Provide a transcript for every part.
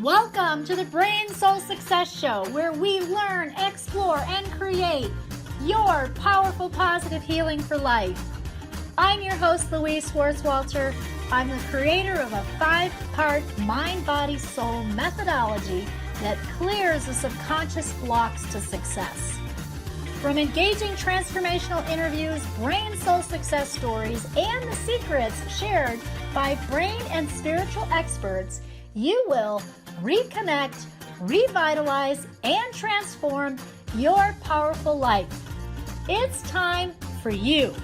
Welcome to the Brain Soul Success Show, where we learn, explore, and create your powerful positive healing for life. I'm your host, Louise Schwartzwalter. I'm the creator of a 5-part mind, body, soul methodology that clears the subconscious blocks to success. From engaging transformational interviews, brain soul success stories, and the secrets shared by brain and spiritual experts, you will reconnect, revitalize, and transform your powerful life. It's time for you.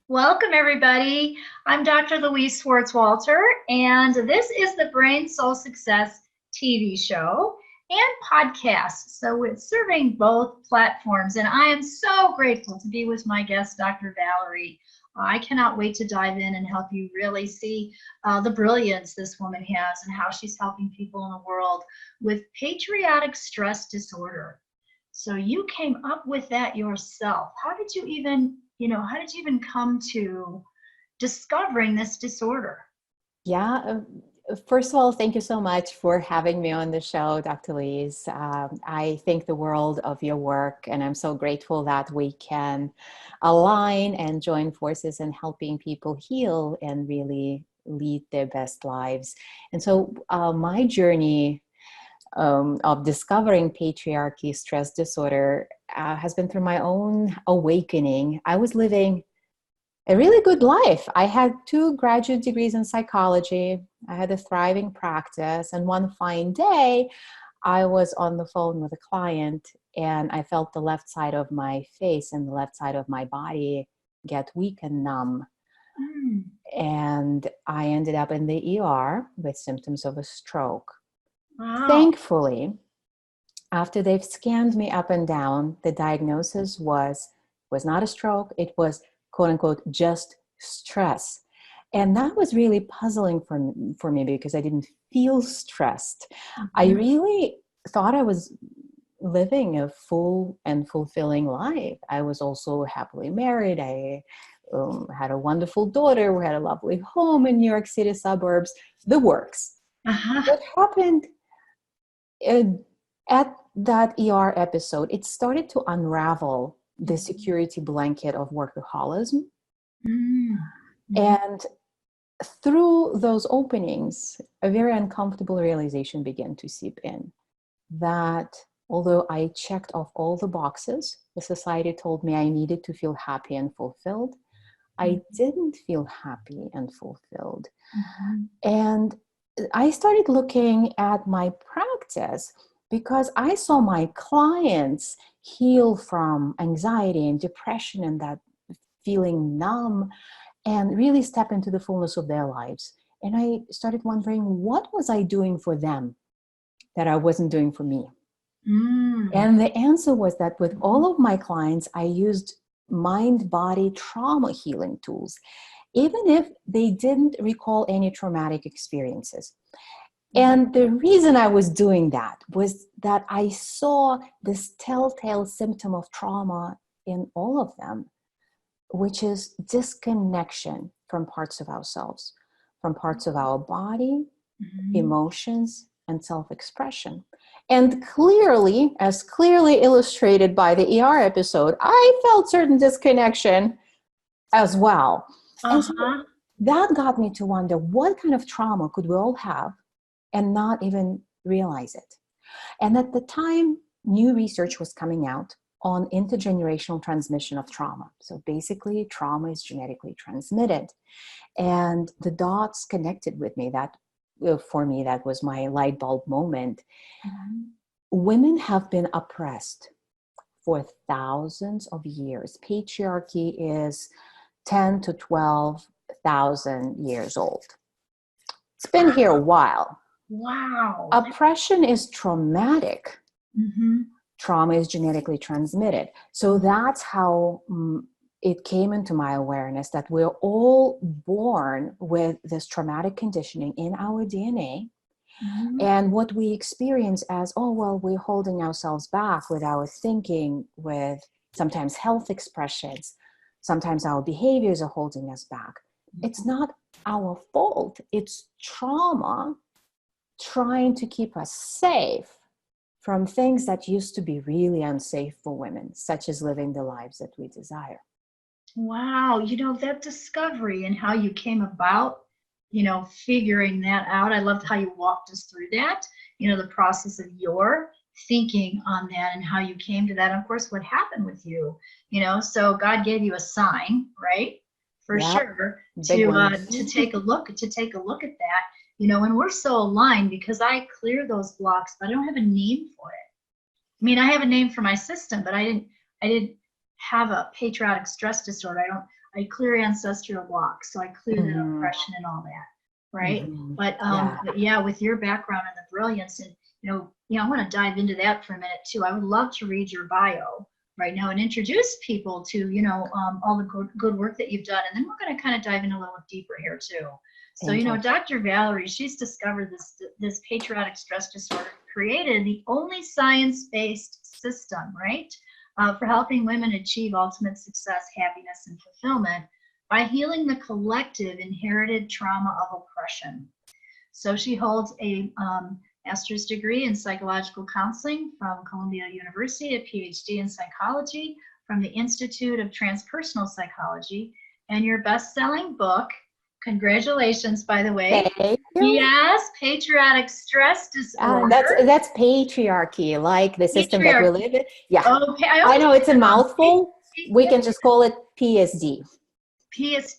Welcome, everybody. I'm Dr. Louise Schwartzwalter, and this is the Brain Soul Success TV show and podcast. So it's serving both platforms, and I am so grateful to be with my guest, Dr. Valerie. I cannot wait to dive in and help you really see the brilliance this woman has and how she's helping people in the world with patriotic stress disorder. So you came up with that yourself. How did you even come to discovering this disorder? Yeah, first of all, thank you so much for having me on the show, Dr. Louise. I think the world of your work, and I'm so grateful that we can align and join forces in helping people heal and really lead their best lives. And so my journey of discovering patriarchy stress disorder has been through my own awakening. I was living a really good life. I had 2 graduate degrees in psychology. I had a thriving practice. And one fine day, I was on the phone with a client and I felt the left side of my face and the left side of my body get weak and numb. And I ended up in the ER with symptoms of a stroke. Wow. Thankfully, after they've scanned me up and down, the diagnosis was not a stroke. It was, quote unquote, just stress. And that was really puzzling for me because I didn't feel stressed. Mm-hmm. I really thought I was living a full and fulfilling life. I was also happily married. I had a wonderful daughter. We had a lovely home in New York City suburbs, the works. Uh-huh. What happened at that ER episode, it started to unravel the security blanket of workaholism. Mm-hmm. And through those openings, a very uncomfortable realization began to seep in that although I checked off all the boxes, the society told me I needed to feel happy and fulfilled, I didn't feel happy and fulfilled. Mm-hmm. And I started looking at my practice because I saw my clients heal from anxiety and depression and that feeling numb and really step into the fullness of their lives. And I started wondering, what was I doing for them that I wasn't doing for me? And the answer was that with all of my clients, I used mind-body trauma healing tools, even if they didn't recall any traumatic experiences. And the reason I was doing that was that I saw this telltale symptom of trauma in all of them, which is disconnection from parts of ourselves, from parts of our body, emotions, and self-expression. And clearly, as clearly illustrated by the ER episode, I felt certain disconnection as well. And so that got me to wonder, what kind of trauma could we all have and not even realize it? And at the time, new research was coming out on intergenerational transmission of trauma. So basically, trauma is genetically transmitted. And the dots connected with me. That, for me, that was my light bulb moment. Mm-hmm. Women have been oppressed for thousands of years. Patriarchy is 10 to 12,000 years old. It's been here a while. Wow. Oppression is traumatic. Mm-hmm. Trauma is genetically transmitted. So that's how it came into my awareness that we're all born with this traumatic conditioning in our DNA. And what we experience as, oh, well, we're holding ourselves back with our thinking, with sometimes health expressions, sometimes our behaviors are holding us back. It's not our fault. It's trauma trying to keep us safe from things that used to be really unsafe for women, such as living the lives that we desire. Wow, that discovery and how you came about, figuring that out. I loved how you walked us through that, the process of your thinking on that and how you came to that. And of course, what happened with you, so God gave you a sign, right? For sure, to take a look at that, and we're so aligned because I clear those blocks, but I don't have a name for it. I mean, I have a name for my system, but I didn't have a patriotic stress disorder. I clear ancestral blocks, so I clear that oppression and all that, right? But yeah, with your background and the brilliance, and I want to dive into that for a minute too. I would love to read your bio right now and introduce people to all the good work that you've done, and then we're going to kind of dive in a little deeper here too. So Dr. Valerie, she's discovered this patriotic stress disorder, created the only science-based system, right? For helping women achieve ultimate success, happiness, and fulfillment by healing the collective inherited trauma of oppression. So she holds a master's degree in psychological counseling from Columbia University, a PhD in psychology from the Institute of Transpersonal Psychology, and your best-selling book, congratulations, by the way. Thank you. Yes, patriotic stress disorder. That's patriarchy, like the system that we live in. Yeah, okay. I know it's a mouthful. We can just call it PSD.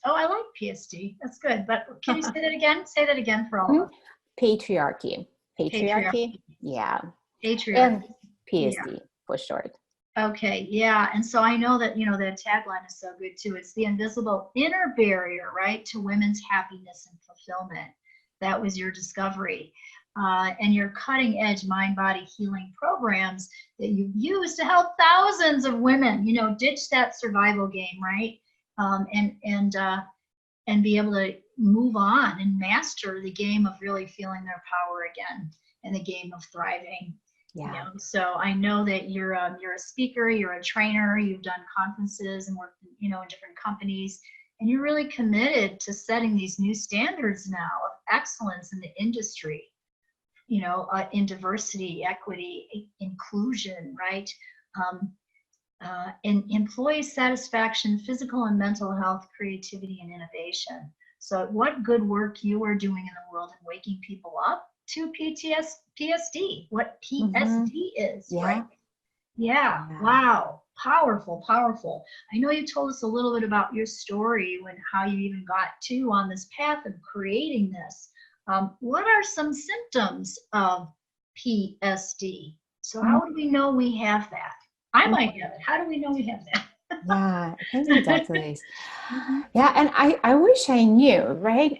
Oh, I like PSD. That's good. But can you say that again? Say that again for all of us. Patriarchy. Yeah. Patriarchy. And PSD for short. Okay, yeah. And so I know that, that tagline is so good too. It's the invisible inner barrier, right, to women's happiness and fulfillment. That was your discovery. And your cutting edge mind body healing programs that you've used to help thousands of women, ditch that survival game, right? And be able to move on and master the game of really feeling their power again and the game of thriving. Yeah. So I know that you're a speaker, you're a trainer, you've done conferences and worked, in different companies, and you're really committed to setting these new standards now of excellence in the industry, in diversity, equity, inclusion, right? In employee satisfaction, physical and mental health, creativity, and innovation. So what good work you are doing in the world and waking people up to PSD, what PSD is, right? Yeah. Wow. Powerful. I know you told us a little bit about your story and how you even got on this path of creating this. What are some symptoms of PSD? So how do we know we have that? I might have it. How do we know we have that? Yeah, thank you, Dr. Louise. Yeah, and I wish I knew, right?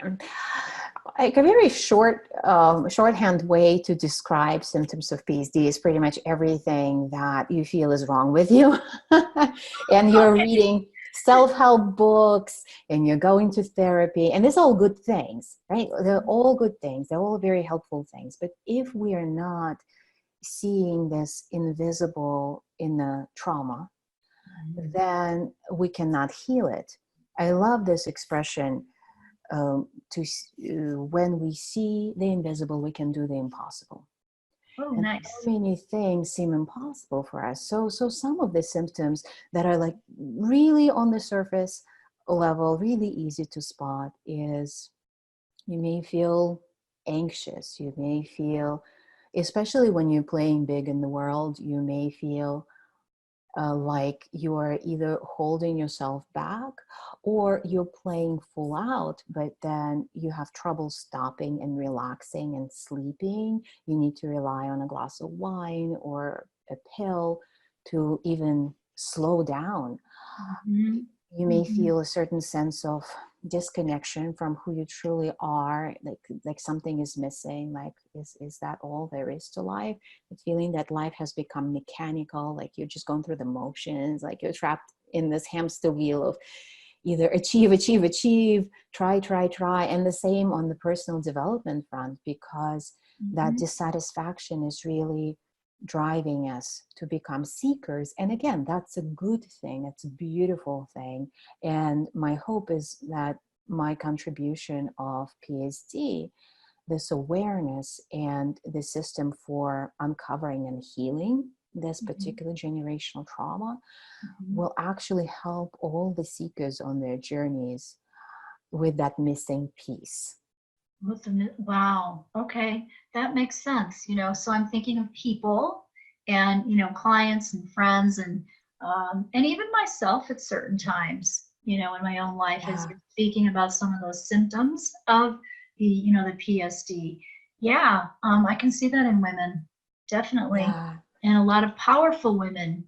Like a very shorthand way to describe symptoms of PSD is pretty much everything that you feel is wrong with you. And you're reading self-help books and you're going to therapy, and these are all good things, right? They're all good things. They're all very helpful things. But if we are not seeing this invisible in the trauma, then we cannot heal it. I love this expression. When we see the invisible, we can do the impossible. Oh, and nice. So many things seem impossible for us. So some of the symptoms that are like really on the surface level, really easy to spot, is you may feel anxious. You may feel, especially when you're playing big in the world, you may feel like you're either holding yourself back or you're playing full out, but then you have trouble stopping and relaxing and sleeping. You need to rely on a glass of wine or a pill to even slow down. You may feel a certain sense of disconnection from who you truly are, like something is missing, like is that all there is to life? The feeling that life has become mechanical, like you're just going through the motions, like you're trapped in this hamster wheel of either achieve, try. And the same on the personal development front, because that dissatisfaction is really driving us to become seekers. And again, that's a good thing. It's a beautiful thing. And my hope is that my contribution of PSD, this awareness and the system for uncovering and healing this particular generational trauma, will actually help all the seekers on their journeys with that missing piece. Wow. Okay. That makes sense. So I'm thinking of people and, clients and friends and even myself at certain times, in my own life, as you're speaking about some of those symptoms of the PSD. Yeah. I can see that in women, definitely. Yeah. And a lot of powerful women,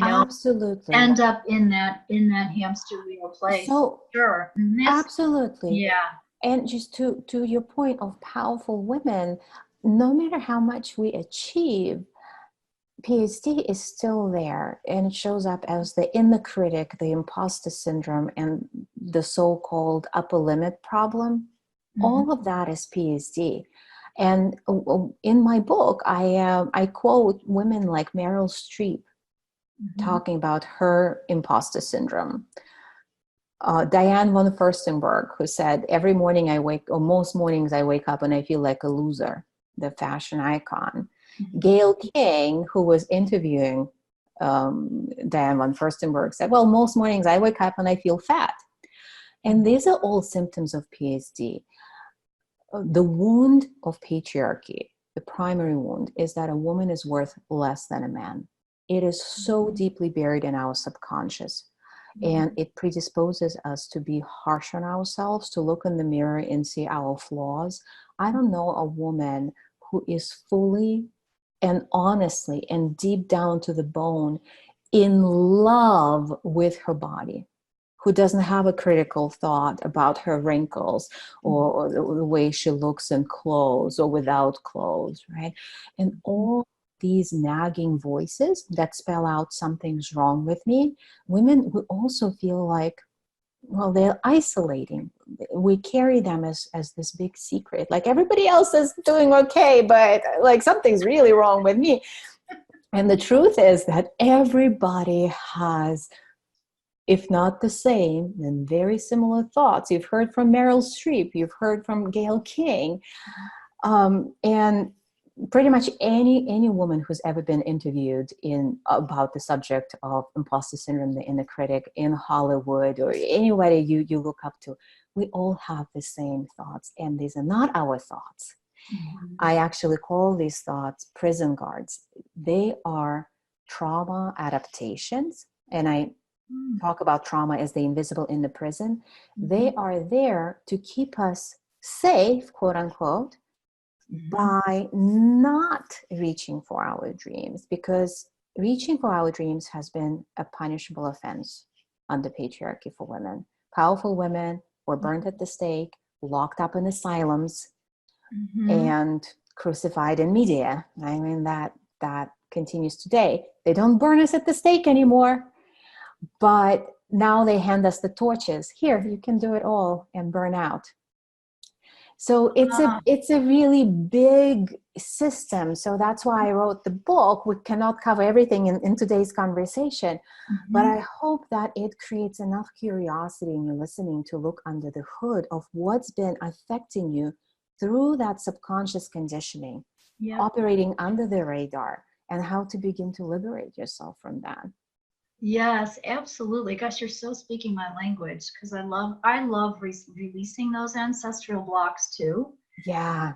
Absolutely. end up in that hamster wheel place. So sure. absolutely. Yeah. And just to your point of powerful women, no matter how much we achieve, PSD is still there, and it shows up as the inner critic, the imposter syndrome, and the so-called upper limit problem. All of that is PSD. And in my book, I quote women like Meryl Streep talking about her imposter syndrome. Diane von Furstenberg, who said, every morning most mornings I wake up and I feel like a loser, the fashion icon. Gail King, who was interviewing Diane von Furstenberg, said, well, most mornings I wake up and I feel fat. And these are all symptoms of PSD. The wound of patriarchy, the primary wound, is that a woman is worth less than a man. It is so deeply buried in our subconscious. And it predisposes us to be harsh on ourselves, to look in the mirror and see our flaws. I don't know a woman who is fully and honestly and deep down to the bone in love with her body, who doesn't have a critical thought about her wrinkles or the way she looks in clothes or without clothes, right? And all these nagging voices that spell out something's wrong with me, women will also feel like, well, they're isolating. We carry them as this big secret. Like everybody else is doing okay, but like something's really wrong with me. And the truth is that everybody has, if not the same, then very similar thoughts. You've heard from Meryl Streep, you've heard from Gail King, and pretty much any woman who's ever been interviewed about the subject of imposter syndrome, the inner critic in Hollywood, or anybody you look up to, we all have the same thoughts, and these are not our thoughts. I actually call these thoughts prison guards. They are trauma adaptations, and I talk about trauma as the invisible in the prison. They are there to keep us safe, quote unquote, by not reaching for our dreams, because reaching for our dreams has been a punishable offense under patriarchy for women. Powerful women were burnt at the stake, locked up in asylums, and crucified in media. I mean, that continues today. They don't burn us at the stake anymore, but now they hand us the torches. Here, you can do it all and burn out. So it's a really big system. So that's why I wrote the book. We cannot cover everything in today's conversation, but I hope that it creates enough curiosity in your listening to look under the hood of what's been affecting you through that subconscious conditioning, operating under the radar, and how to begin to liberate yourself from that. Yes, absolutely. Gosh, you're so speaking my language, because I love releasing those ancestral blocks too. Yeah,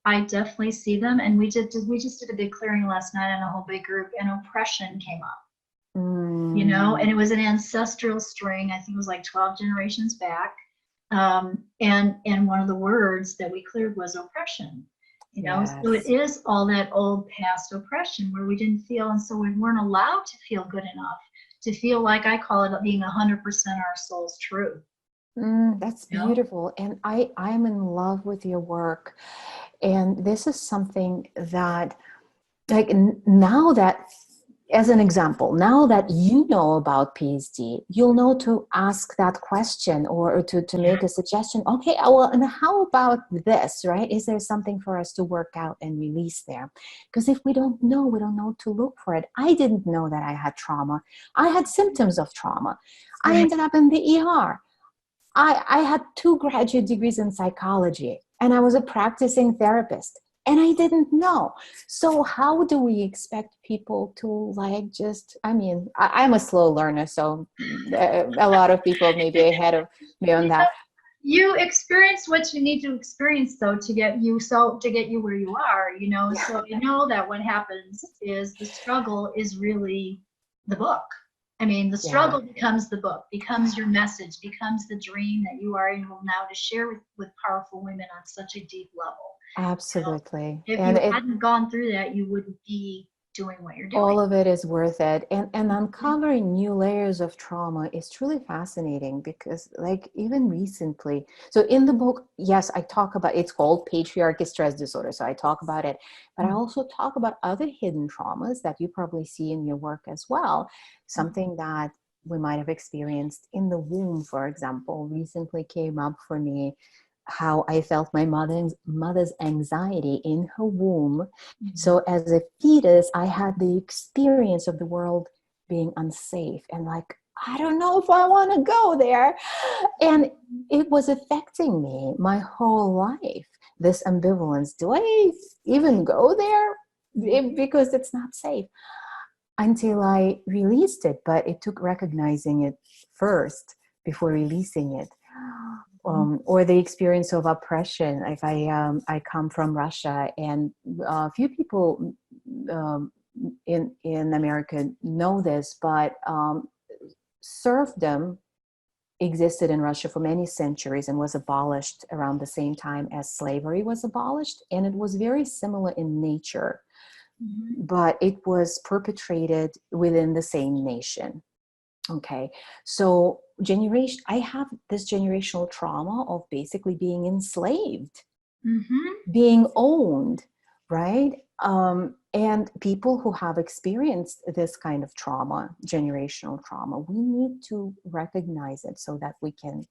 I definitely see them, and we just did a big clearing last night in a whole big group, and oppression came up. And it was an ancestral string. I think it was like 12 generations back, and one of the words that we cleared was oppression. So it is all that old past oppression where we didn't feel, and so we weren't allowed to feel good enough to feel, like I call it, being 100% our soul's truth. That's beautiful. And I'm in love with your work. And this is something that, like, now that as an example, now that you know about PSD, you'll know to ask that question or to make a suggestion. Okay, well, and how about this, right? Is there something for us to work out and release there? Because if we don't know to look for it. I didn't know that I had trauma. I had symptoms of trauma. I ended up in the ER. I had 2 graduate degrees in psychology, and I was a practicing therapist, and I didn't know. So how do we expect people to I'm a slow learner, so a lot of people may be ahead of me on that. You experience what you need to experience, though, to get you where you are, So you know that what happens is the struggle is really the book. I mean, the struggle becomes the book, becomes your message, becomes the dream that you are able now to share with powerful women on such a deep level. Absolutely. If And you hadn't gone through that, you wouldn't be doing what you're doing. All of it is worth it. And uncovering new layers of trauma is truly fascinating because, like, even recently, so in the book, yes, I talk about, it's called Patriarchy Stress Disorder. So I talk about it, but I also talk about other hidden traumas that you probably see in your work as well. Something that we might have experienced in the womb, for example, recently came up for me. How I felt my mother's anxiety in her womb. So as a fetus, I had the experience of the world being unsafe and like, I don't know if I want to go there. And it was affecting me my whole life. This ambivalence. Do I even go there? Because it's not safe. Until I released it, but it took recognizing it first before releasing it. Or the experience of oppression. If I come from Russia, and a few people in America know this, but serfdom existed in Russia for many centuries and was abolished around the same time as slavery was abolished, and it was very similar in nature, but it was perpetrated within the same nation. Okay, so I have this generational trauma of basically being enslaved, being owned, right? And people who have experienced this kind of trauma, generational trauma, we need to recognize it so that we can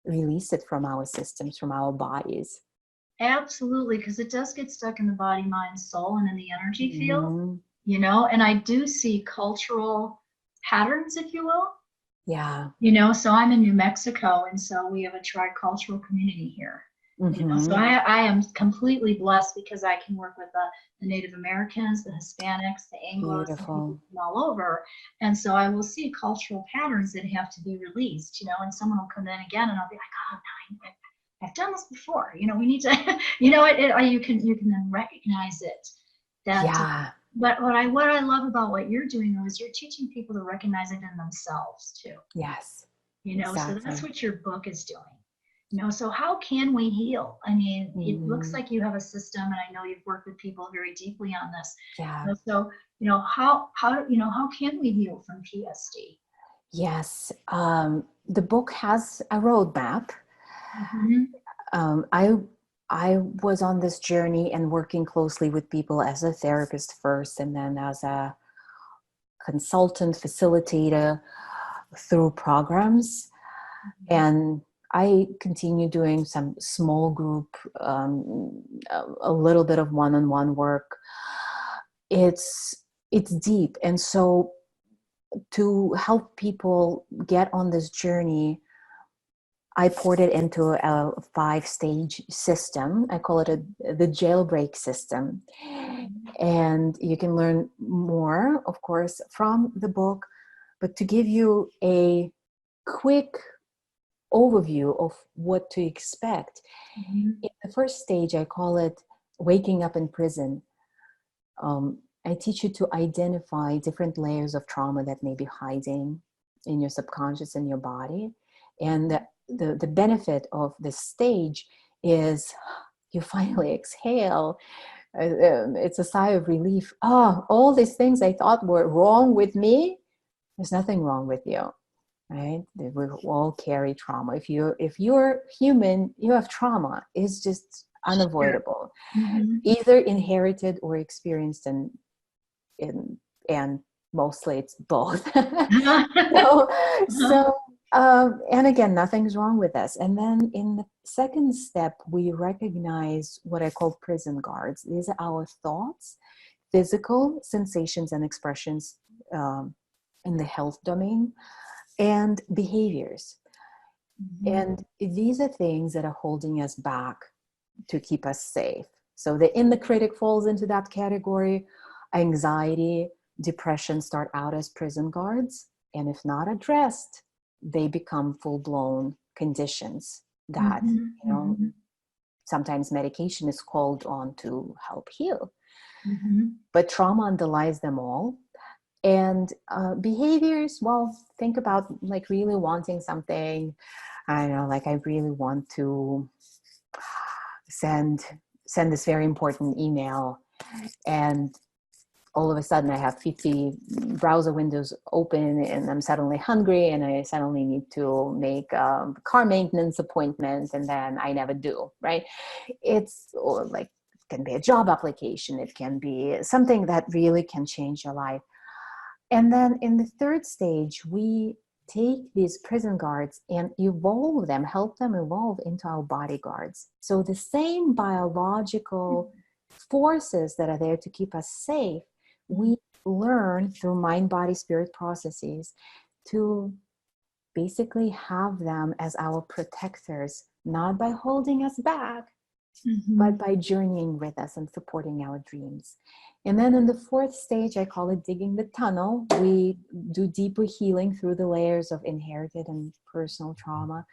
release it from our systems, from our bodies. Absolutely, because it does get stuck in the body, mind, soul, and in the energy field, and I do see cultural patterns, if you will. Yeah. So I'm in New Mexico, and so we have a tricultural community here. So I am completely blessed because I can work with the Native Americans, the Hispanics, the Anglos, and people from all over. And so I will see cultural patterns that have to be released, and someone will come in again and I'll be like, oh, no, I've done this before. We need to, you can then recognize it. But what I love about what you're doing, though, is you're teaching people to recognize it in themselves too. Yes. So that's what your book is doing. So how can we heal? I mean, it looks like you have a system, and I know you've worked with people very deeply on this. Yeah. So, how can we heal from PSD? Yes. The book has a roadmap. I was on this journey and working closely with people as a therapist first, and then as a consultant, facilitator through programs. And I continue doing some small group, a little bit of one-on-one work. It's deep. And so to help people get on this journey, I poured it into a 5-stage system. I call it the jailbreak system. And you can learn more, of course, from the book. But to give you a quick overview of what to expect, in the first stage, I call it waking up in prison. I teach you to identify different layers of trauma that may be hiding in your subconscious and your body. And the benefit of this stage is you finally exhale. It's a sigh of relief. Oh, all these things I thought were wrong with me, there's nothing wrong with you, right? We all carry trauma. If you're human, you have trauma. It's just unavoidable, either inherited or experienced and mostly it's both. And again, nothing's wrong with us. And then in the second step, we recognize what I call prison guards. These are our thoughts, physical sensations and expressions in the health domain, and behaviors. And these are things that are holding us back to keep us safe. So the inner critic falls into that category. Anxiety, depression start out as prison guards. And if not addressed, they become full-blown conditions that, sometimes medication is called on to help heal. But trauma underlies them all. And behaviors, well, think about like really wanting something. I don't know, like I really want to send this very important email, and all of a sudden I have 50 browser windows open and I'm suddenly hungry and I suddenly need to make a car maintenance appointment, and then I never do, right? Or like, it can be a job application. It can be something that really can change your life. And then in the third stage, we take these prison guards and evolve them, help them evolve into our bodyguards. So the same biological forces that are there to keep us safe, we learn through mind, body, spirit processes to basically have them as our protectors, not by holding us back, but by journeying with us and supporting our dreams. And then in the fourth stage, I call it digging the tunnel. We do deeper healing through the layers of inherited and personal trauma.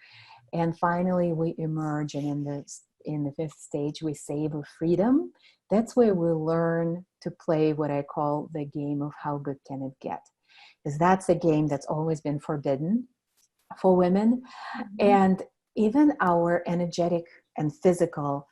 And finally, we emerge. And in the fifth stage, we savor freedom. That's where we learn to play what I call the game of how good can it get. Because that's a game that's always been forbidden for women. And even our energetic and physical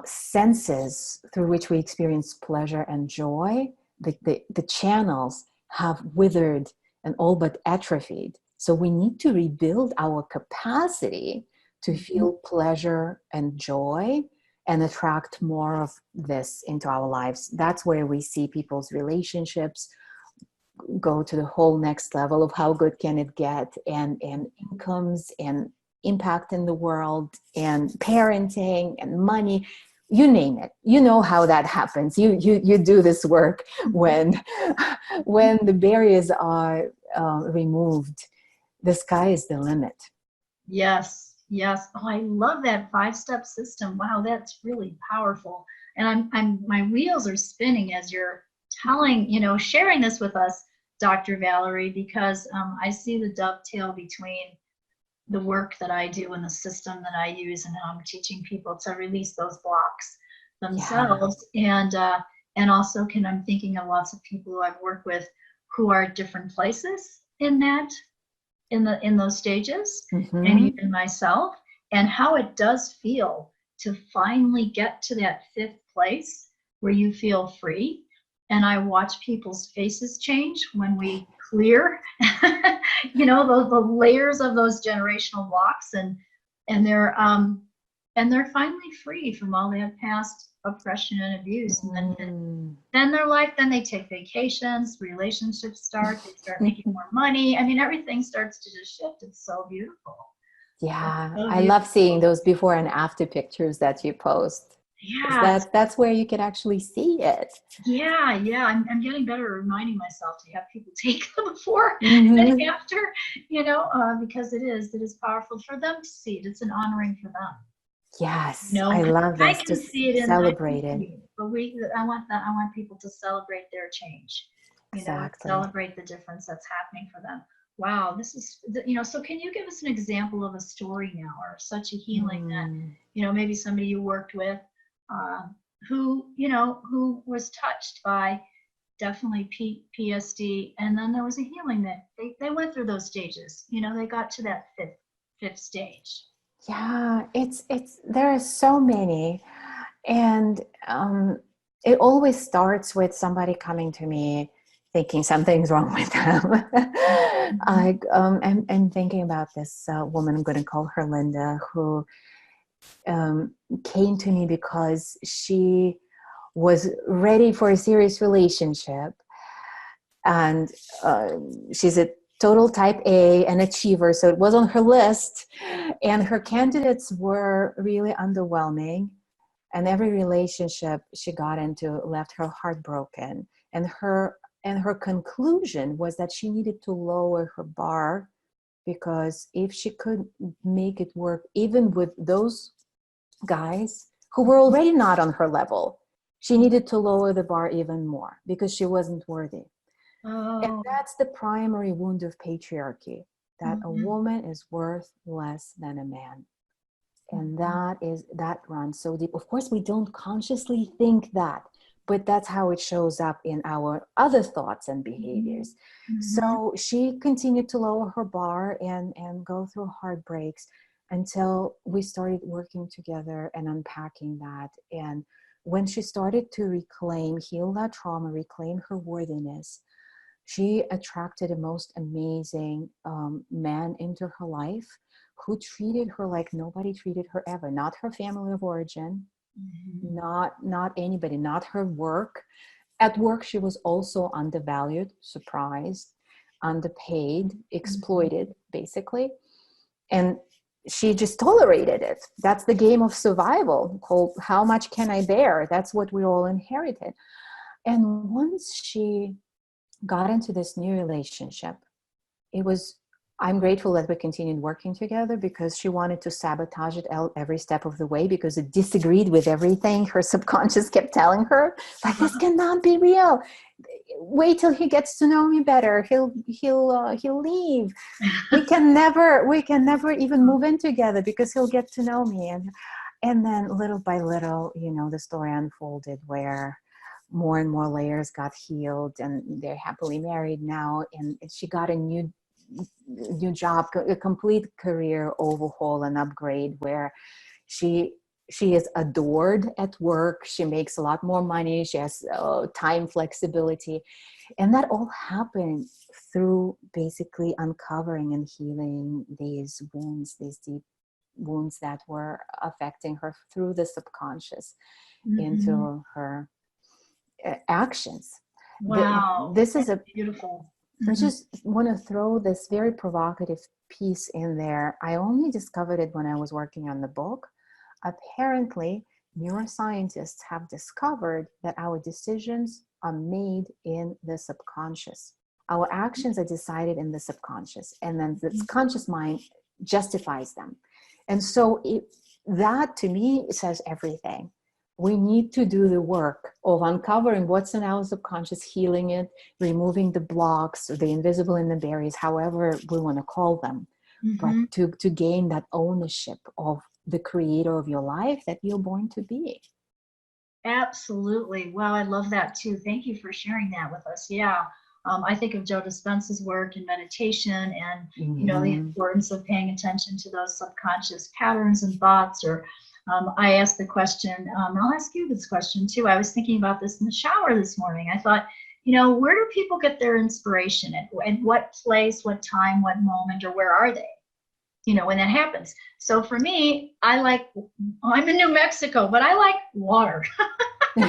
senses through which we experience pleasure and joy, the channels have withered and all but atrophied. So we need to rebuild our capacity to feel pleasure and joy and attract more of this into our lives. That's where we see people's relationships go to the whole next level of how good can it get, and incomes and impact in the world and parenting and money, you name it. You know how that happens. You do this work when the barriers are removed. The sky is the limit. Yes. Oh, I love that 5-step system. Wow, that's really powerful. And my wheels are spinning as you're sharing this with us, Dr. Valerie, because I see the dovetail between the work that I do and the system that I use, and how I'm teaching people to release those blocks themselves. Yeah. And also I'm thinking of lots of people who I've worked with who are at different places in those stages, and even myself, and how it does feel to finally get to that fifth place where you feel free. And I watch people's faces change when we clear, the layers of those generational blocks, and they're finally free from all that past oppression and abuse. And then their life, then they take vacations, relationships start, they start making more money. I mean, everything starts to just shift. It's so beautiful. Yeah, I love seeing those before and after pictures that you post. Yeah, that's where you can actually see it. Yeah. I'm getting better at reminding myself to have people take them before and after, because it is powerful for them to see it. It's an honoring for them. Yes, I love this. I can see it, celebrate it. But I want people to celebrate their change. Exactly. Celebrate the difference that's happening for them. Wow, this is so can you give us an example of a story now, or such a healing that maybe somebody you worked with who was touched by definitely PSD, and then there was a healing that they went through those stages. They got to that fifth stage. Yeah, it's there are so many, and it always starts with somebody coming to me thinking something's wrong with them. I'm thinking about this woman, I'm going to call her Linda, who came to me because she was ready for a serious relationship, And she's a total type A, an achiever, so it was on her list. And her candidates were really underwhelming. And every relationship she got into left her heartbroken. And her conclusion was that she needed to lower her bar, because if she could make it work, even with those guys who were already not on her level, she needed to lower the bar even more because she wasn't worthy. And that's the primary wound of patriarchy, that a woman is worth less than a man. And that runs so deep. Of course, we don't consciously think that, but that's how it shows up in our other thoughts and behaviors. So she continued to lower her bar and go through heartbreaks until we started working together and unpacking that. And when she started to heal that trauma, reclaim her worthiness, she attracted a most amazing man into her life who treated her like nobody treated her ever. Not her family of origin, not anybody, not her work. At work, she was also undervalued, surprised, underpaid, exploited, basically. And she just tolerated it. That's the game of survival called how much can I bear? That's what we all inherited. And once she got into this new relationship, I'm grateful that we continued working together, because she wanted to sabotage it every step of the way because it disagreed with everything her subconscious kept telling her. Like, this cannot be real. Wait till he gets to know me better. He'll leave. We can never even move in together because he'll get to know me. And then little by little, the story unfolded where more and more layers got healed, and they're happily married now. And she got a new job, a complete career overhaul and upgrade, where she is adored at work. She makes a lot more money. She has time flexibility. And that all happened through basically uncovering and healing these wounds, these deep wounds that were affecting her through the subconscious into her actions. Wow. This is beautiful. I just want to throw this very provocative piece in there. I only discovered it when I was working on the book. Apparently, neuroscientists have discovered that our decisions are made in the subconscious. Our actions are decided in the subconscious, and then the conscious mind justifies them. And so that to me says everything. We need to do the work of uncovering what's in our subconscious, healing it, removing the blocks, the invisible and the barriers, however we want to call them, but to gain that ownership of the creator of your life that you're born to be. Absolutely. Wow, I love that too. Thank you for sharing that with us. Yeah. I think of Joe Dispenza's work in meditation and, the importance of paying attention to those subconscious patterns and thoughts. Or I asked the question, I'll ask you this question too. I was thinking about this in the shower this morning. I thought, where do people get their inspiration? At what place, what time, what moment, or where are they? When that happens. So for me, I'm in New Mexico, but I like water, or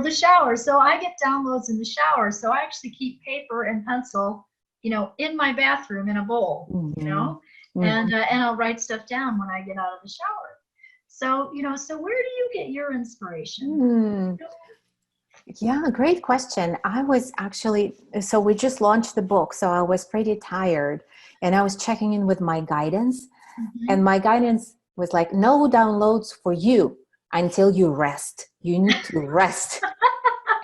the shower. So I get downloads in the shower. So I actually keep paper and pencil, in my bathroom in a bowl, and I'll write stuff down when I get out of the shower. So, so where do you get your inspiration? Yeah, great question. I was so we just launched the book, so I was pretty tired, and I was checking in with my guidance, and my guidance was like, no downloads for you until you rest. You need to rest.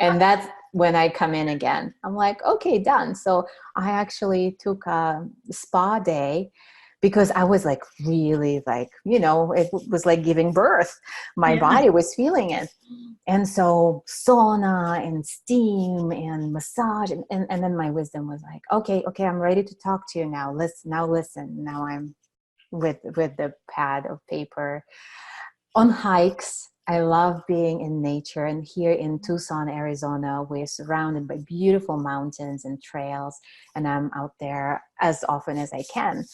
And that's when I come in again. I'm like, okay, done. So I actually took a spa day, because I was really it was like giving birth. My body was feeling it. And so sauna and steam and massage. And then my wisdom was like, okay, I'm ready to talk to you now. Listen. Now I'm with the pad of paper. On hikes, I love being in nature. And here in Tucson, Arizona, we're surrounded by beautiful mountains and trails. And I'm out there as often as I can.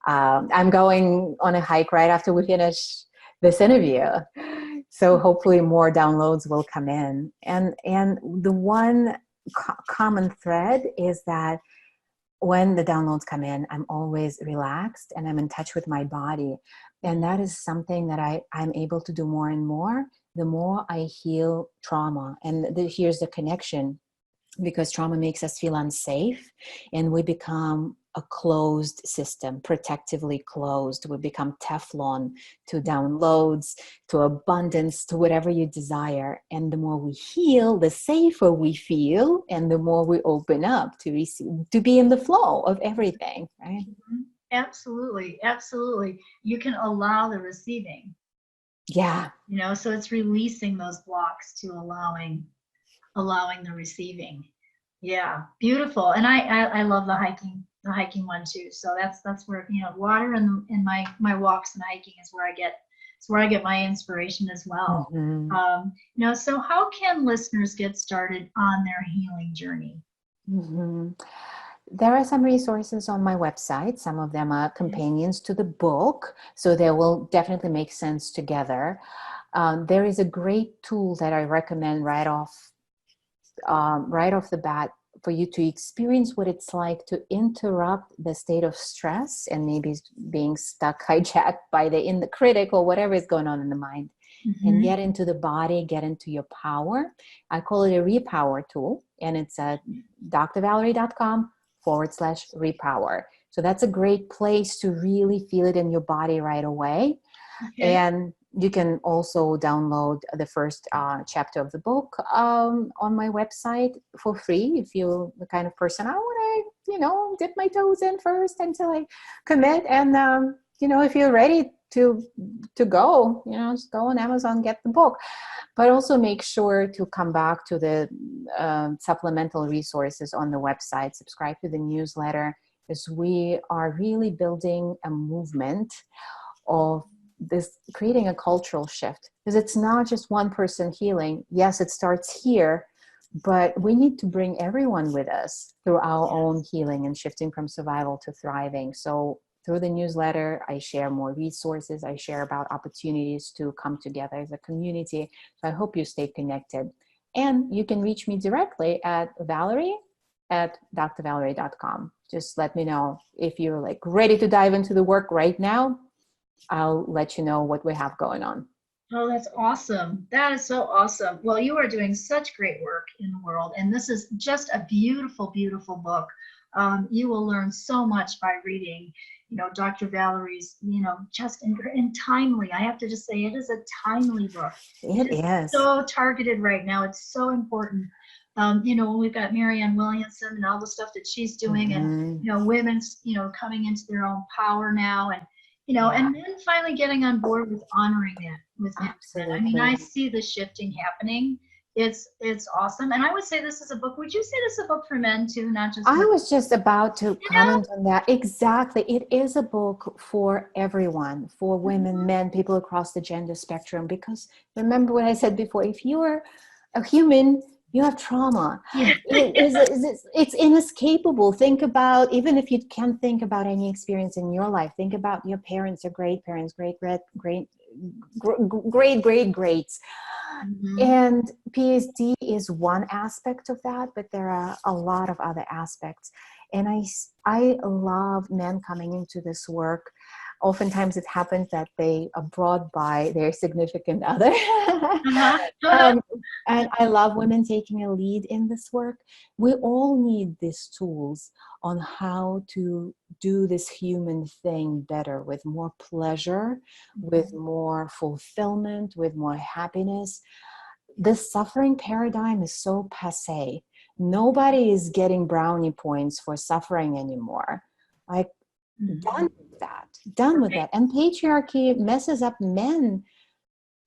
I'm going on a hike right after we finish this interview. So hopefully more downloads will come in. And the one common thread is that when the downloads come in, I'm always relaxed and I'm in touch with my body. And that is something that I'm able to do more and more, the more I heal trauma. And here's the connection, because trauma makes us feel unsafe and we become a closed system, protectively closed. We become Teflon to downloads, to abundance, to whatever you desire. And the more we heal, the safer we feel, and the more we open up to receive, to be in the flow of everything, right? Absolutely. Absolutely. You can allow the receiving. Yeah. So it's releasing those blocks to allowing the receiving. Yeah, beautiful. And I love the hiking one too. So that's where water and my walks and hiking is where I get my inspiration as well. Mm-hmm. So how can listeners get started on their healing journey? Mm-hmm. There are some resources on my website. Some of them are companions to the book, so they will definitely make sense together. There is a great tool that I recommend right off the bat for you to experience what it's like to interrupt the state of stress and maybe being stuck, hijacked by the inner critic or whatever is going on in the mind, and get into the body, get into your power. I call it a repower tool, and it's at drvalerie.com/repower. So that's a great place to really feel it in your body right away. Okay. And you can also download the first chapter of the book on my website for free if you're the kind of person, I want to, dip my toes in first until I commit. And, if you're ready to go, just go on Amazon, get the book. But also make sure to come back to the supplemental resources on the website, subscribe to the newsletter, because we are really building a movement of this, creating a cultural shift, because it's not just one person healing. Yes, it starts here, but we need to bring everyone with us through our own healing and shifting from survival to thriving. So through the newsletter, I share more resources. I share about opportunities to come together as a community. So I hope you stay connected. And you can reach me directly at Valerie@drvalerie.com. Just let me know if you're ready to dive into the work right now. I'll let you know what we have going on. Oh, that's awesome. That is so awesome. Well, you are doing such great work in the world, and this is just a beautiful, beautiful book. You will learn so much by reading, Dr. Valerie's, just and timely. I have to just say, it is a timely book. It is so targeted right now. It's so important. When we've got Marianne Williamson and all the stuff that she's doing, and women's, coming into their own power now, and and then finally getting on board with honoring that with men. I mean, I see the shifting happening. It's awesome. And I would say this is a book. Would you say this is a book for men too, not just women? I was just about to comment on that. Exactly. It is a book for everyone, for women, men, people across the gender spectrum. Because remember what I said before, if you're a human, you have trauma. Yeah. It's inescapable. Think about, even if you can't think about any experience in your life, think about your parents or great parents, great greats. And PSD is one aspect of that, but there are a lot of other aspects. And I love men coming into this work. Oftentimes it happens that they are brought by their significant other. And I love women taking a lead in this work. We all need these tools on how to do this human thing better, with more pleasure, with more fulfillment, with more happiness. This suffering paradigm is so passé. Nobody is getting brownie points for suffering anymore. Done with that. And patriarchy messes up men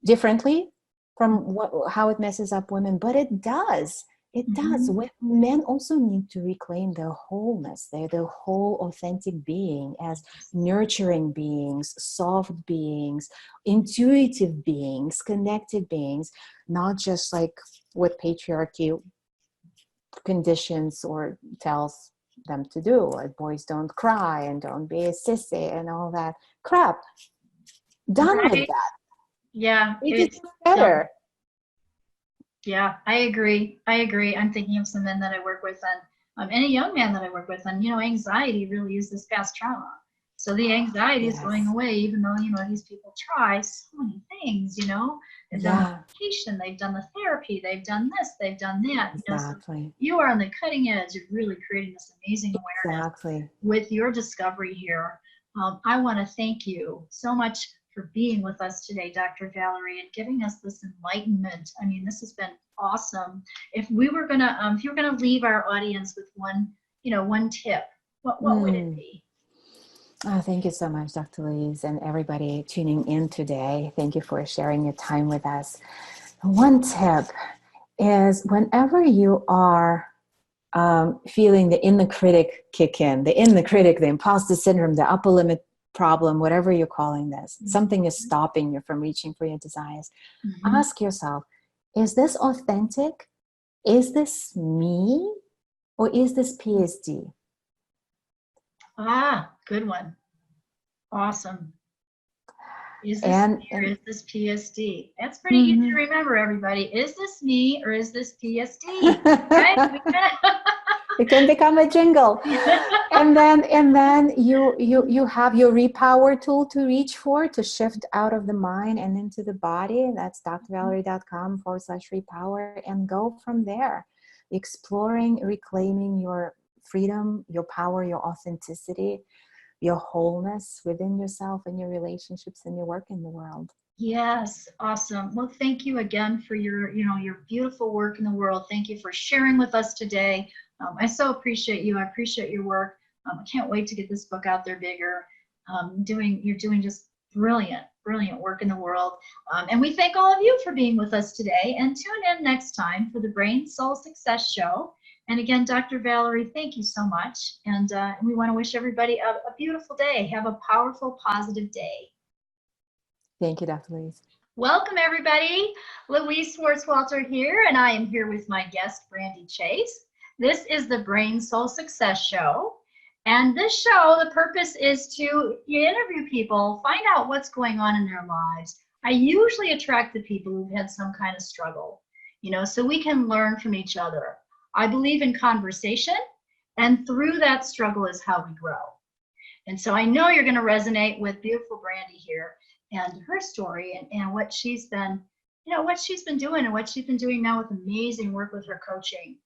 differently from how it messes up women, but it does. It does. Men also need to reclaim their wholeness, their whole authentic being as nurturing beings, soft beings, intuitive beings, connected beings, not just what patriarchy conditions or tells them to do, like boys don't cry and don't be a sissy and all that crap. Done with that. Yeah, Make it it's better. yeah, I agree. I agree. I'm thinking of some men that I work with, and any young man that I work with, and anxiety really is this past trauma. So the anxiety is going Yes. away, even though these people try so many things. They've done the Yeah, medication, they've done the therapy, they've done this, they've done that. So exactly. you are on the cutting edge of really creating this amazing awareness Exactly. with your discovery here. I want to thank you so much for being with us today, Dr. Valerie, and giving us this enlightenment. I mean, this has been awesome. If you were gonna leave our audience with one tip, what would it be? Oh, thank you so much, Dr. Louise, and everybody tuning in today. Thank you for sharing your time with us. One tip is whenever you are feeling the inner critic kick in, the inner critic, the imposter syndrome, the upper limit problem, whatever you're calling this, something is stopping you from reaching for your desires. Ask yourself, is this authentic? Is this me? Or is this PSD? Good one. Awesome. Is this And, me or is this PSD? That's pretty easy to remember, everybody. Is this me or is this PSD? Right? it can become a jingle. And then you have your repower tool to reach for, to shift out of the mind and into the body. That's drvalerie.com/repower, and go from there, exploring, reclaiming your freedom, your power, your authenticity, your wholeness within yourself and your relationships and your work in the world. Yes, awesome. Well, thank you again for your beautiful work in the world. Thank you for sharing with us today. I so appreciate you. I appreciate your work. I can't wait to get this book out there bigger. You're doing just brilliant work in the world. And we thank all of you for being with us today. And tune in next time for the Brain Soul Success Show. And again, Dr. Valerie, thank you so much. And we want to wish everybody a beautiful day. Have a powerful, positive day. Thank you, Dr. Louise. Welcome, everybody. Louise Swartzwalter here, and I am here with my guest, Brandy Chase. This is the Brain Soul Success Show. And this show, the purpose is to interview people, find out what's going on in their lives. I usually attract the people who've had some kind of struggle, so we can learn from each other. I believe in conversation, and through that struggle is how we grow. And so I know you're going to resonate with beautiful Brandy here and her story and what she's been doing and what she's been doing now with amazing work with her coaching.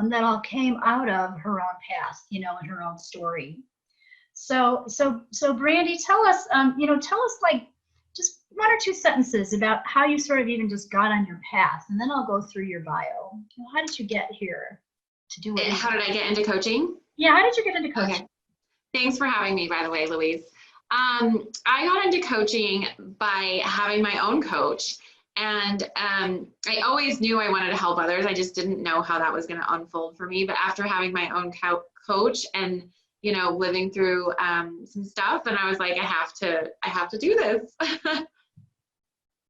That all came out of her own past, and her own story. So Brandy, tell us like just one or two sentences about how you sort of even just got on your path, and then I'll go through your bio. How did you get here to do it? How did I get into coaching? Yeah, how did you get into coaching? Okay. Thanks for having me, by the way, Louise. I got into coaching by having my own coach. And I always knew I wanted to help others. I just didn't know how that was going to unfold for me. But after having my own coach and, living through some stuff, and I was like, I have to do this.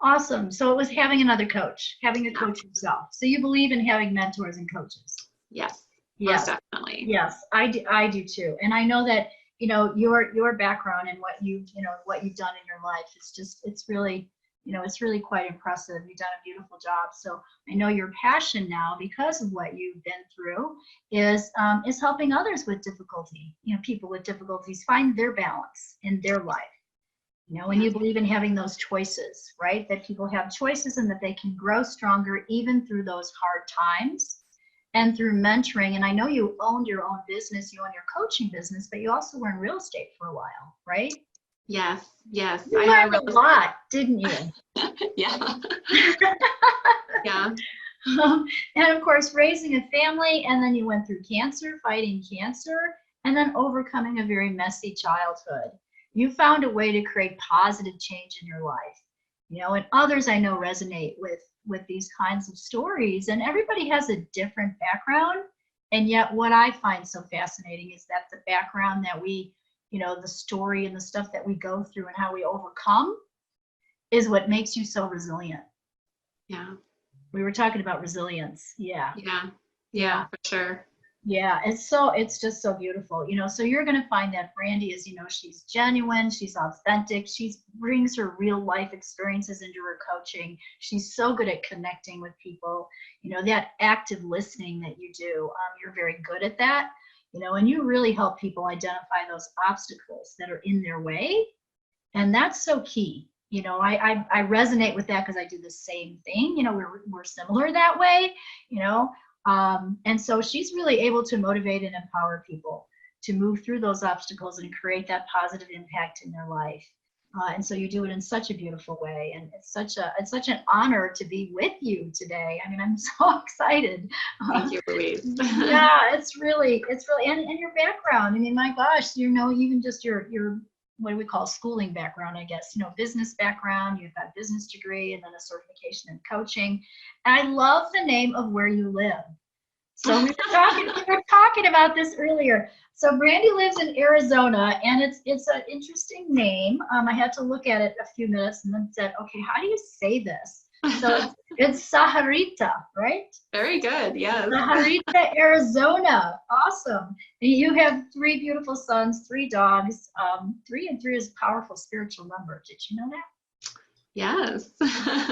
Awesome. So it was having another coach, having a coach yourself. So you believe in having mentors and coaches? Yes. Yes, most definitely. Yes, I do too. And I know that, your background and what you've done in your life is it's really quite impressive. You've done a beautiful job. So I know your passion now, because of what you've been through, is helping others with difficulty. People with difficulties find their balance in their life. And you believe in having those choices, right? That people have choices and that they can grow stronger even through those hard times. And through mentoring, and I know you owned your own business, you own your coaching business, but you also were in real estate for a while, right? Yes. You learned a lot, didn't you? Yeah. Yeah. And of course, raising a family, and then you went through cancer, fighting cancer, and then overcoming a very messy childhood. You found a way to create positive change in your life. And others I know resonate with these kinds of stories, and everybody has a different background. And yet what I find so fascinating is that the background that we, the story and the stuff that we go through and how we overcome is what makes you so resilient. Yeah. We were talking about resilience. Yeah. Yeah. Yeah, for sure. Yeah, it's just so beautiful, so you're going to find that Brandy is, she's genuine, she's authentic, she brings her real life experiences into her coaching. She's so good at connecting with people, that active listening that you do. You're very good at that, and you really help people identify those obstacles that are in their way. And that's so key. I resonate with that because I do the same thing. We're similar that way, and so she's really able to motivate and empower people to move through those obstacles and create that positive impact in their life. And so you do it in such a beautiful way, and it's such an honor to be with you today. I mean, I'm so excited. Thank you, Louise. Yeah, it's really, and your background. I mean, my gosh, even just your what do we call schooling background, I guess, business background, you've got a business degree and then a certification in coaching. And I love the name of where you live. So we were talking about this earlier. So Brandy lives in Arizona, and it's an interesting name. I had to look at it a few minutes and then said, okay, how do you say this? So it's Saharita, right? Very good. Yes. Saharita, Arizona. Awesome. And you have 3 beautiful sons, 3 dogs. 3 and 3 is a powerful spiritual number. Did you know that? Yes.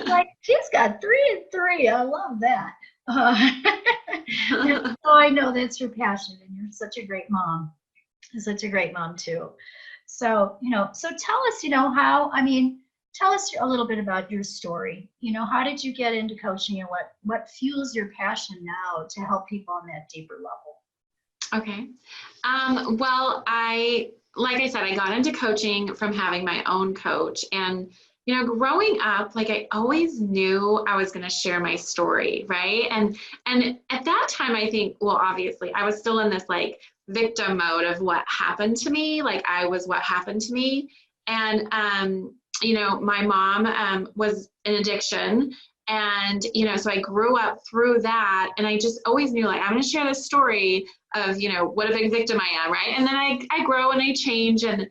Like, she's got 3 and 3. I love that. And so I know that's your passion, and you're such a great mom. Such a great mom too. So, so tell us, tell us a little bit about your story. How did you get into coaching, and what fuels your passion now to help people on that deeper level? Okay. Well, like I said, I got into coaching from having my own coach, and growing up, like, I always knew I was going to share my story, right? And at that time, I think, well, obviously, I was still in this like victim mode of what happened to me. Like, I was what happened to me. And my mom was in addiction. And, so I grew up through that, and I just always knew, like, I'm going to share this story of, what a big victim I am, right? And then I grow and I change, and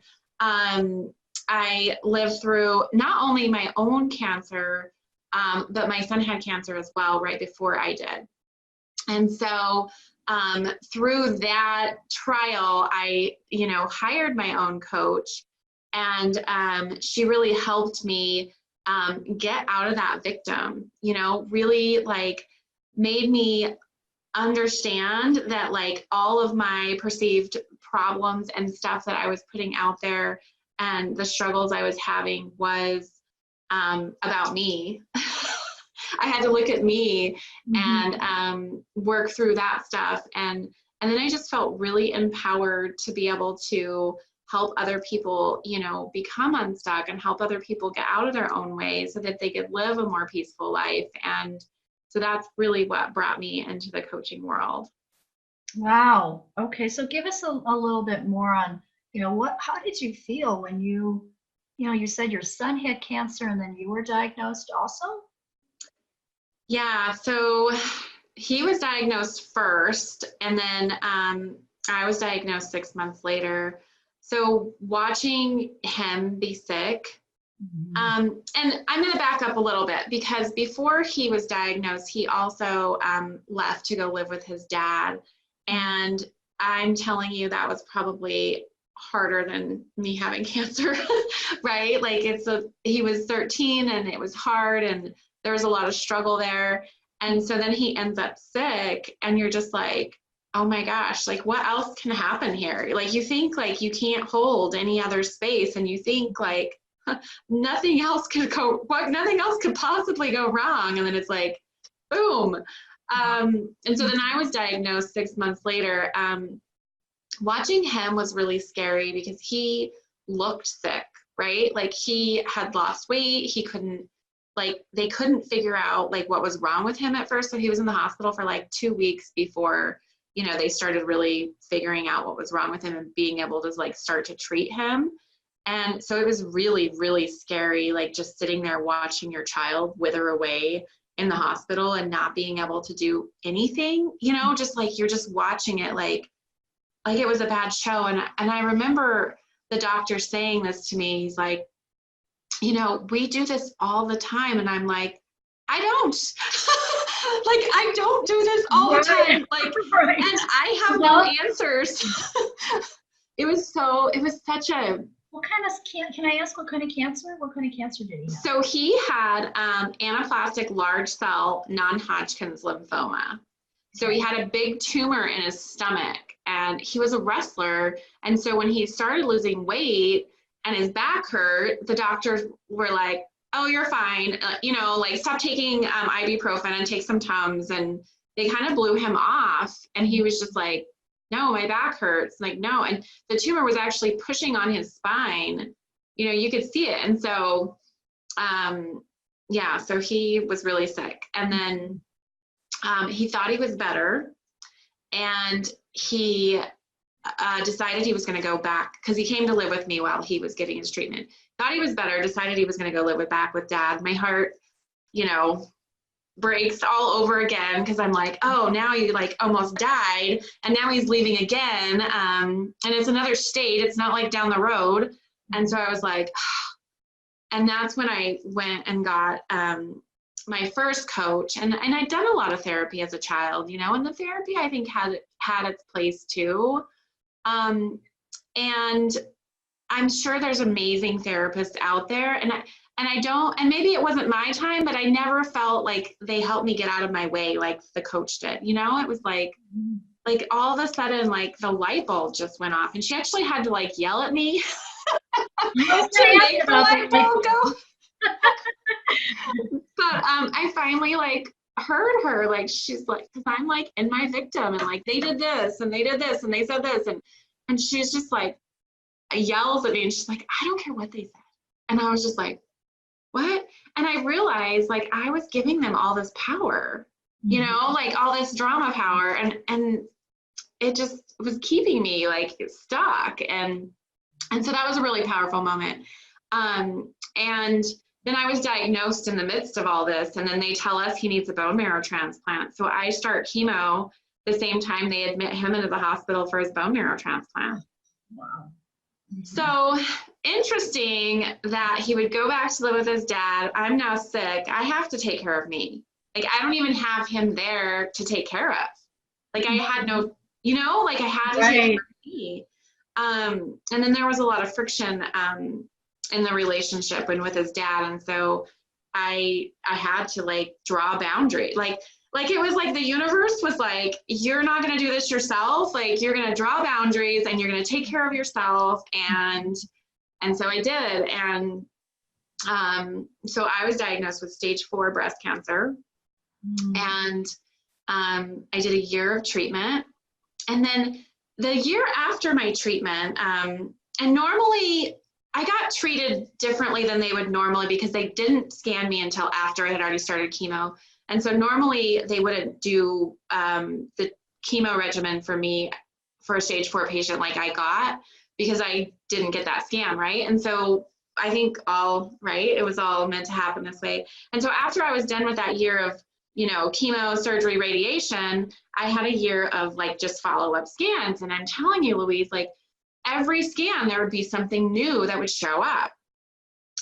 I lived through not only my own cancer, but my son had cancer as well right before I did. And so through that trial, I, hired my own coach, and she really helped me get out of that victim, really like made me understand that like all of my perceived problems and stuff that I was putting out there and the struggles I was having was about me. I had to look at me and work through that stuff. And then I just felt really empowered to be able to help other people, become unstuck and help other people get out of their own way so that they could live a more peaceful life. And so that's really what brought me into the coaching world. Wow. Okay. So give us a little bit more on, how did you feel when you said your son had cancer and then you were diagnosed also? Yeah. So he was diagnosed first, and then I was diagnosed 6 months later. So watching him be sick, and I'm going to back up a little bit, because before he was diagnosed, he also left to go live with his dad. And I'm telling you, that was probably harder than me having cancer, right? Like he was 13 and it was hard, and there was a lot of struggle there. And so then he ends up sick, and you're just like, oh my gosh, like what else can happen here? Like you think like you can't hold any other space, and you think like nothing else could possibly go wrong. And then it's like, boom. And so then I was diagnosed 6 months later. Watching him was really scary because he looked sick, right? Like he had lost weight. They couldn't figure out like what was wrong with him at first. So he was in the hospital for like 2 weeks before, they started really figuring out what was wrong with him and being able to like start to treat him. And so it was really, really scary, like just sitting there watching your child wither away in the hospital and not being able to do anything, just like you're just watching it like it was a bad show. And I remember the doctor saying this to me. He's like, we do this all the time. And I'm like, I don't. Like, I don't do this all the time. Like, Right. and I have no answers. It was such a, What kind of can I ask what kind of cancer? What kind of cancer did he have? so he had anaplastic large cell non-Hodgkin's lymphoma. So he had a big tumor in his stomach, and he was a wrestler. And so when he started losing weight and his back hurt, the doctors were like, oh, you're fine. You know, like, stop taking ibuprofen and take some Tums. And they kind of blew him off. And he was just like, no, my back hurts. Like, no. And the tumor was actually pushing on his spine. You know, you could see it. And so, yeah, so he was really sick. And then he thought he was better. And he decided he was going to go back, because he came to live with me while he was getting his treatment. Thought he was better, decided he was going to go live back with Dad. My heart, you know, breaks all over again, because I'm like, oh, now he like almost died, and now he's leaving again, and it's another state. It's not like down the road. And so I was like, and that's when I went and got my first coach, and I'd done a lot of therapy as a child, you know, and the therapy I think had its place too. And I'm sure there's amazing therapists out there, and I don't, and maybe it wasn't my time, but I never felt like they helped me get out of my way like the coach did. You know, it was like all of a sudden, like the light bulb just went off, and she actually had to like yell at me to make the light bulb go. But I finally like heard her, like, she's like, because I'm like in my victim, and like they did this and they did this and they said this, and she's just like yells at me, and she's like, I don't care what they said. And I was just like, what? And I realized like I was giving them all this power, you know, like all this drama power, and it just was keeping me like stuck. And so that was a really powerful moment. And then I was diagnosed in the midst of all this, and then they tell us he needs a bone marrow transplant. So I start chemo the same time they admit him into the hospital for his bone marrow transplant. Wow. So interesting that he would go back to live with his dad. I'm now sick. I have to take care of me. Like, I don't even have him there to take care of. Like, I had no, you know, like I had to take care of me. And then there was a lot of friction in the relationship and with his dad. And so I had to like draw a boundary. Like it was like the universe was like, you're not going to do this yourself. Like, you're going to draw boundaries and you're going to take care of yourself. And so I did. And so I was diagnosed with stage 4 breast cancer. And I did a year of treatment. And then the year after my treatment, and normally I got treated differently than they would normally, because they didn't scan me until after I had already started chemo. And so normally they wouldn't do the chemo regimen for me for a stage 4 patient like I got, because I didn't get that scan, right? And so I think it was all meant to happen this way. And so after I was done with that year of, you know, chemo, surgery, radiation, I had a year of like just follow-up scans. And I'm telling you, Louise, like every scan, there would be something new that would show up.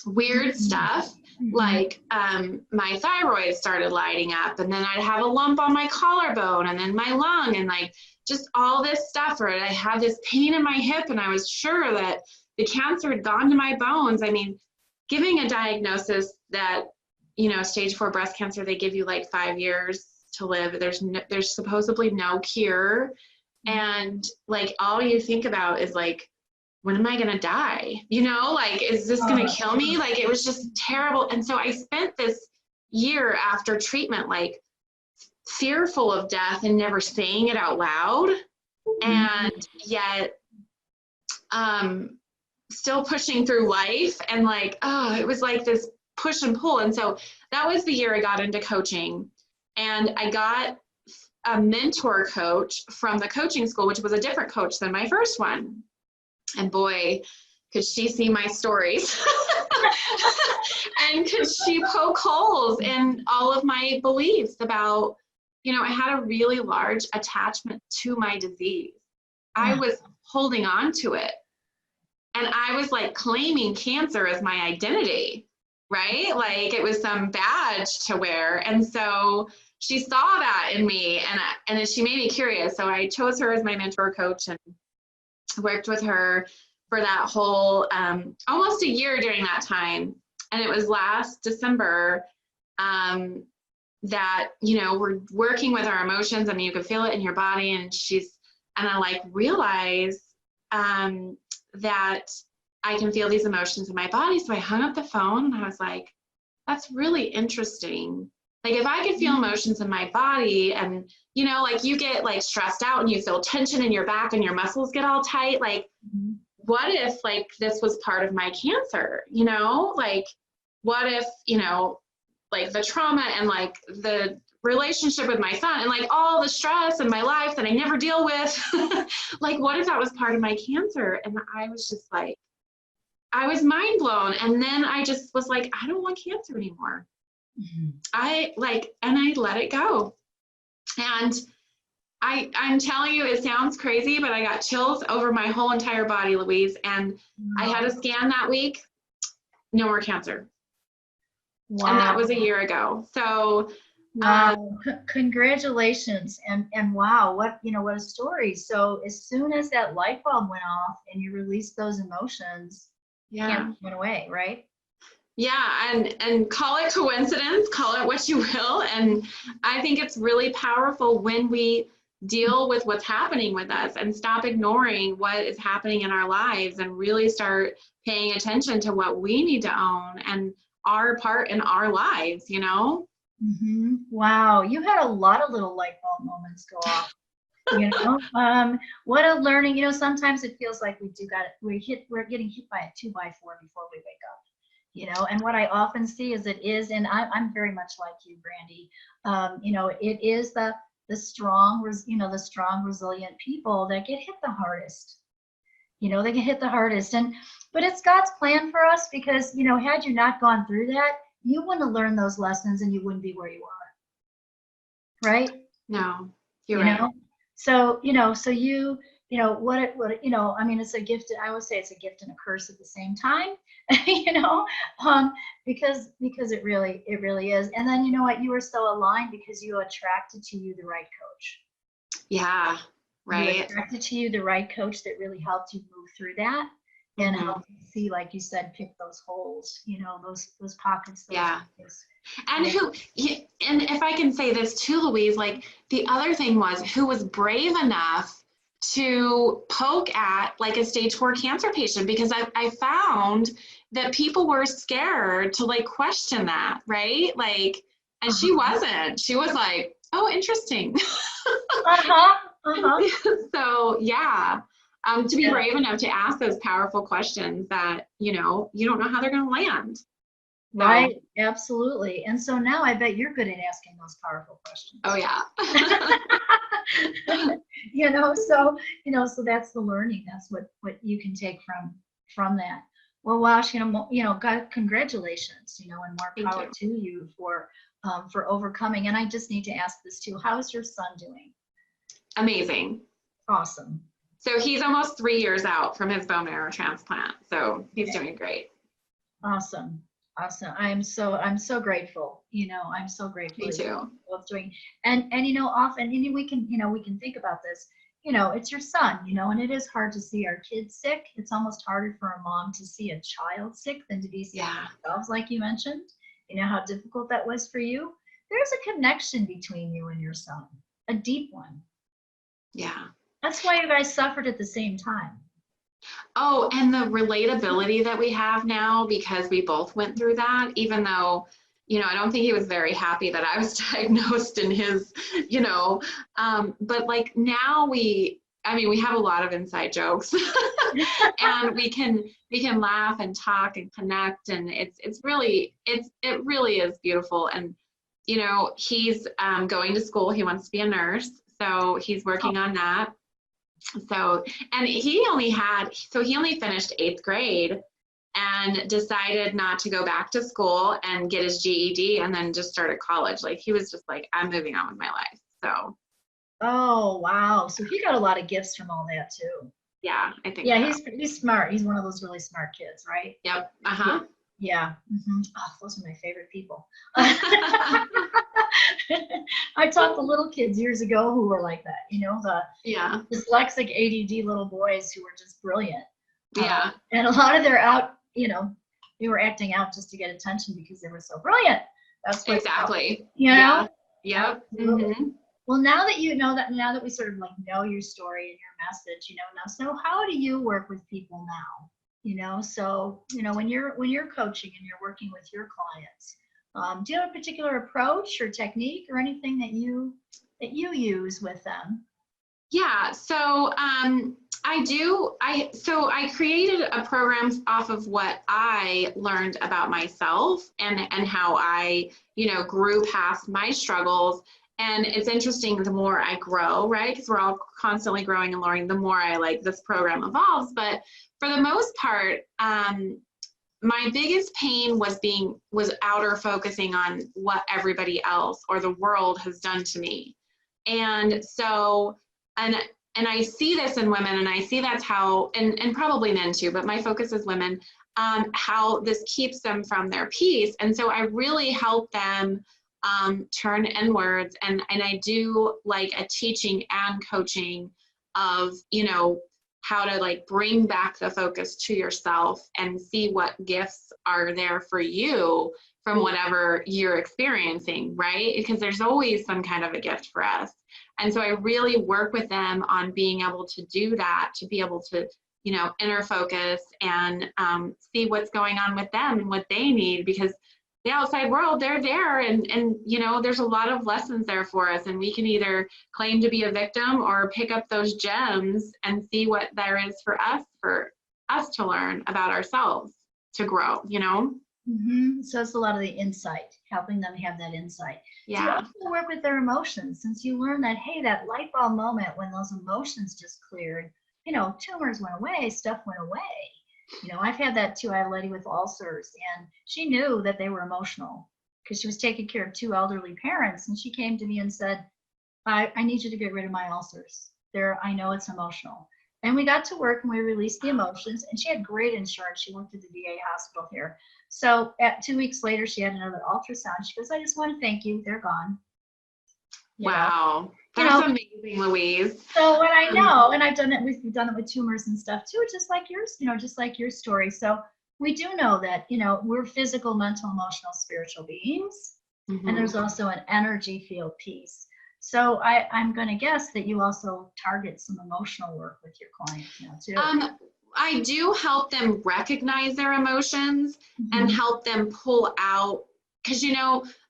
Weird stuff. Like my thyroid started lighting up, and then I'd have a lump on my collarbone, and then my lung, and like just all this stuff. Or I had this pain in my hip, and I was sure that the cancer had gone to my bones. I mean, giving a diagnosis that, you know, stage 4 breast cancer, they give you like 5 years to live. There's supposedly no cure, and like all you think about is like, when am I going to die? You know, like, is this going to kill me? Like, it was just terrible. And so I spent this year after treatment, like fearful of death and never saying it out loud. And yet, still pushing through life. And like, it was like this push and pull. And so that was the year I got into coaching, and I got a mentor coach from the coaching school, which was a different coach than my first one. And boy, could she see my stories and could she poke holes in all of my beliefs about, you know, I had a really large attachment to my disease. I was holding on to it, and I was like claiming cancer as my identity, right? Like it was some badge to wear. And so she saw that in me, and she made me curious. So I chose her as my mentor coach and worked with her for that whole almost a year during that time. And it was last December that, you know, we're working with our emotions and you can feel it in your body. And I like realized that I can feel these emotions in my body. So I hung up the phone and I was like, that's really interesting. Like if I could feel emotions in my body and, you know, like you get like stressed out and you feel tension in your back and your muscles get all tight, like what if like this was part of my cancer, you know, like what if, you know, like the trauma and like the relationship with my son and like all the stress in my life that I never deal with, like what if that was part of my cancer? And I was just like, I was mind blown. And then I just was like, I don't want cancer anymore. I let it go. And I'm telling you, it sounds crazy, but I got chills over my whole entire body, Louise. And I had a scan that week, no more cancer. Wow. And that was a year ago. So congratulations. And wow, what a story. So as soon as that light bulb went off and you released those emotions, cancer went away, right? Yeah, and call it coincidence, call it what you will. And I think it's really powerful when we deal with what's happening with us and stop ignoring what is happening in our lives and really start paying attention to what we need to own and our part in our lives, you know? Wow, you had a lot of little light bulb moments go off. You know, what a learning. You know, sometimes it feels like we're getting hit by a 2x4 before we wake up. You know, and what I often see is and I'm very much like you, Brandy. You know, it is the strong, resilient people that get hit the hardest. You know, they get hit the hardest, but it's God's plan for us because, you know, had you not gone through that, you wouldn't have learned those lessons and you wouldn't be where you are. Right? No, you're right. Know? So, you know, I mean, it's a gift. I would say it's a gift and a curse at the same time, you know, because it really is. And then, you know what, you were so aligned because you attracted to you the right coach. Yeah, right. You attracted to you the right coach that really helped you move through that and helped you see, like you said, pick those holes, you know, those pockets. Those And and if I can say this too, Louise, like the other thing was who was brave enough to poke at like a stage 4 cancer patient, because I found that people were scared to like question that, right? Like, and she wasn't. She was like, oh, interesting. So yeah, to be brave enough to ask those powerful questions that, you know, you don't know how they're going to land. Right, absolutely. And so now I bet you're good at asking those powerful questions. Oh yeah. So that's the learning. That's what you can take from that. Well, Wash, God, congratulations, you know, and more power to you for overcoming. And I just need to ask this too. How's your son doing? Amazing. Awesome. So he's almost 3 years out from his bone marrow transplant. So he's doing great. Awesome. I'm so grateful. You know, I'm so grateful. Me too. Both doing, and you know, often, and we can think about this. You know, it's your son. You know, and it is hard to see our kids sick. It's almost harder for a mom to see a child sick than to be sick themselves, like you mentioned. You know how difficult that was for you. There's a connection between you and your son, a deep one. Yeah. That's why you guys suffered at the same time. Oh, and the relatability that we have now, because we both went through that, even though, you know, I don't think he was very happy that I was diagnosed in his, you know, but like now we have a lot of inside jokes and we can laugh and talk and connect. And it really is beautiful. And, you know, he's going to school. He wants to be a nurse. So he's working on that. So, and he only finished 8th grade and decided not to go back to school and get his GED and then just started college. Like he was just like, I'm moving on with my life. So. Oh, wow. So he got a lot of gifts from all that too. Yeah, I think. Yeah, so. He's smart. He's one of those really smart kids, right? Yep. Yeah. Yeah. Oh, those are my favorite people. I taught the little kids years ago who were like that, the dyslexic ADD little boys who were just brilliant. Yeah. And a lot of their they were acting out just to get attention because they were so brilliant. That's what exactly. Yeah. Yep. Well, now that you know that, now that we sort of like know your story and your message, now, so how do you work with people now? So, when you're coaching and you're working with your clients, do you have a particular approach or technique or anything that you use with them? Yeah, so I created a program off of what I learned about myself and how I, grew past my struggles. And it's interesting, the more I grow, right? Because we're all constantly growing and learning, the more this program evolves. But for the most part, my biggest pain was outer focusing on what everybody else or the world has done to me. And so, and I see this in women, and I see that's how, and probably men too, but my focus is women, how this keeps them from their peace. And so I really help them turn inwards, and I do like a teaching and coaching of, how to bring back the focus to yourself and see what gifts are there for you from whatever you're experiencing, right? Because there's always some kind of a gift for us. And so I really work with them on being able to do that, to be able to, inner focus and see what's going on with them and what they need, because the outside world, they're there, and there's a lot of lessons there for us, and we can either claim to be a victim or pick up those gems and see what there is for us to learn about ourselves, to grow, So it's a lot of the insight, helping them have that insight. Yeah. You also work with their emotions, since you learn that, hey, that light bulb moment when those emotions just cleared, tumors went away, stuff went away. I've had that too. I had a lady with ulcers, and she knew that they were emotional because she was taking care of two elderly parents. And she came to me and said, I need you to get rid of my ulcers. I know it's emotional. And we got to work and we released the emotions, and she had great insurance. She worked at the VA hospital here. So at 2 weeks later, she had another ultrasound. She goes, I just want to thank you. They're gone. Wow. That's amazing, Louise. So what I know, and we've done it with tumors and stuff too, just like yours, just like your story. So we do know that, we're physical, mental, emotional, spiritual beings. And there's also an energy field piece. So I'm going to guess that you also target some emotional work with your clients now too. I do help them recognize their emotions and help them pull out, because,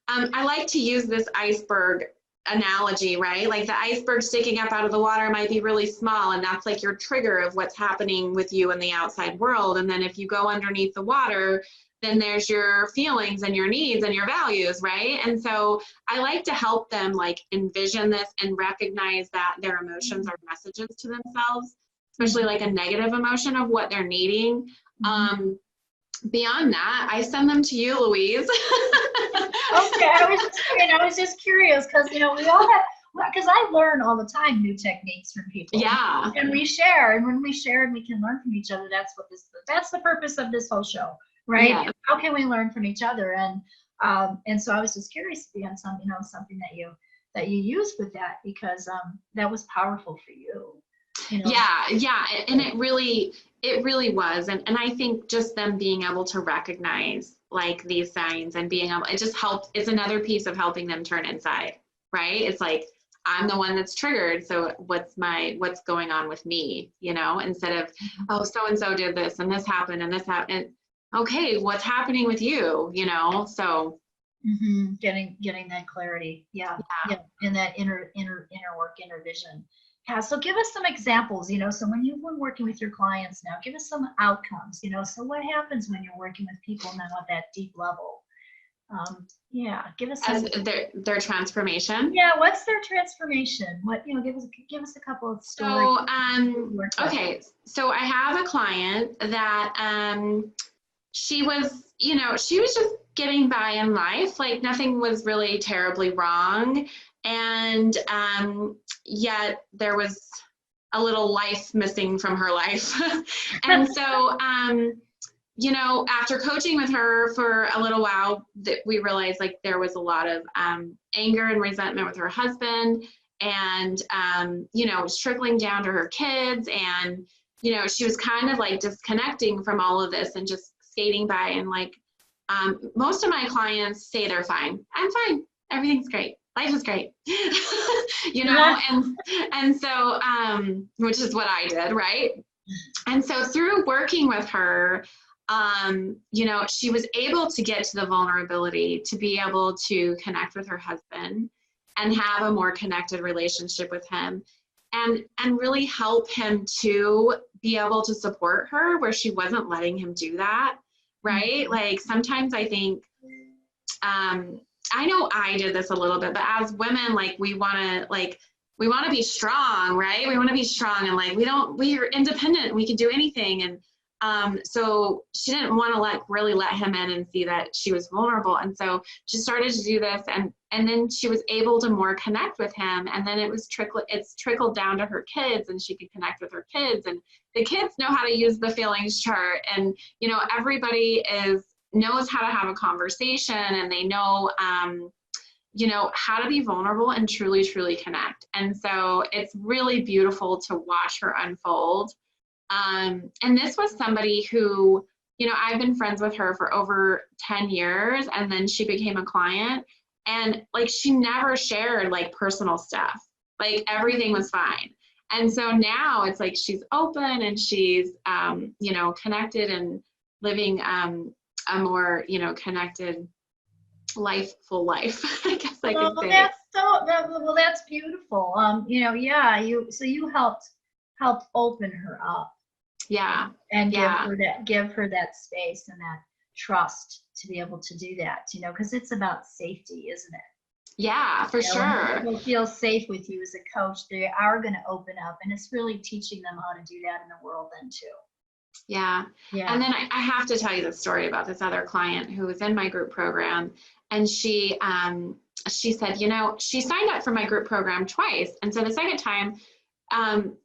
I like to use this iceberg analogy, right? Like the iceberg sticking up out of the water might be really small, and that's like your trigger of what's happening with you in the outside world. And then if you go underneath the water, then there's your feelings and your needs and your values, right? And so I like to help them envision this and recognize that their emotions are messages to themselves, especially like a negative emotion of what they're needing. Beyond that, I send them to you, Louise. Okay, I was just curious because we all have, because I learn all the time new techniques from people. Yeah. And we share, and when we share and we can learn from each other, that's the purpose of this whole show, right? Yeah. How can we learn from each other? And so I was just curious if you had something that you used with that, because that was powerful for you. Yeah, and it really was, and I think just them being able to recognize these signs and being able, it just helps. It's another piece of helping them turn inside, right? It's like, I'm the one that's triggered, so what's going on with me, instead of, oh, so and so did this and this happened and this happened. Okay, what's happening with you, so getting that clarity, yeah, and that inner work, inner vision. Yeah, so give us some examples, so when you've been working with your clients now, give us some outcomes, so what happens when you're working with people now at that deep level? Give us as their transformation. Yeah, what's their transformation? What, give us a couple of stories. So, okay, so I have a client that she was just getting by in life, nothing was really terribly wrong. And yet there was a little life missing from her life. And so, you know, after coaching with her for a little while, that we realized like there was a lot of anger and resentment with her husband, and you know, it was trickling down to her kids, and you know, she was kind of like disconnecting from all of this and just skating by. And like most of my clients say they're fine. I'm fine. Everything's great. Life is great. You know, and so which is what I did, right? And so through working with her, you know, she was able to get to the vulnerability to be able to connect with her husband and have a more connected relationship with him, and really help him to be able to support her where she wasn't letting him do that, right? Like sometimes I think, I know I did this a little bit, but as women, like we want to be strong, right? We want to be strong, and like we're independent, we can do anything. And so she didn't want to really let him in and see that she was vulnerable. And so she started to do this, and then she was able to more connect with him. And then it's trickled down to her kids, and she could connect with her kids, and the kids know how to use the feelings chart. And, you know, everybody knows how to have a conversation, and they know, you know, how to be vulnerable and truly, truly connect. And so it's really beautiful to watch her unfold. And this was somebody who, you know, I've been friends with her for over 10 years, and then she became a client, and like she never shared like personal stuff, like everything was fine. And so now it's like she's open, and she's you know, connected and living a more, you know, connected full life, I guess I could say. That's beautiful. You know, yeah, you helped open her up. Yeah. And give her that space and that trust to be able to do that, you know, because it's about safety, isn't it? Yeah, for sure. When people feel safe with you as a coach, they are going to open up, and it's really teaching them how to do that in the world then too. Yeah. And then I have to tell you the story about this other client who was in my group program, and she said, you know, she signed up for my group program twice. And so the second time,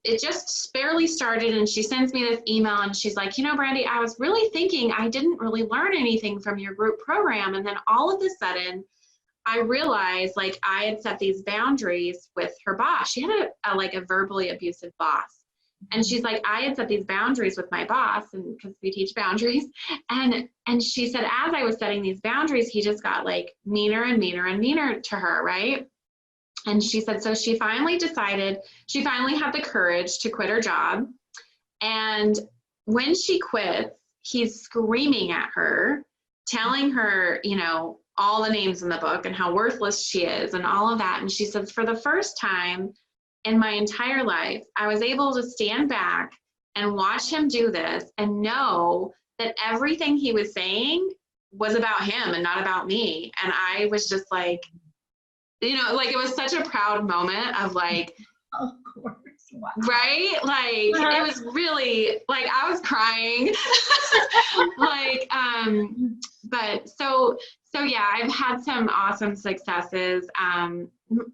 it just barely started, and she sends me this email, and she's like, you know, Brandy, I was really thinking I didn't really learn anything from your group program. And then all of a sudden I realized like I had set these boundaries with her boss. She had a verbally abusive boss. And she's like, I had set these boundaries with my boss, and because we teach boundaries. And she said, as I was setting these boundaries, he just got like meaner and meaner and meaner to her, right? And she said, so she finally had the courage to quit her job. And when she quits, he's screaming at her, telling her, you know, all the names in the book and how worthless she is and all of that. And she says, for the first time in my entire life, I was able to stand back and watch him do this and know that everything he was saying was about him and not about me. And I was just like, you know, like it was such a proud moment of like, of course, wow. Right? Like it was really like I was crying. Like, but so yeah, I've had some awesome successes.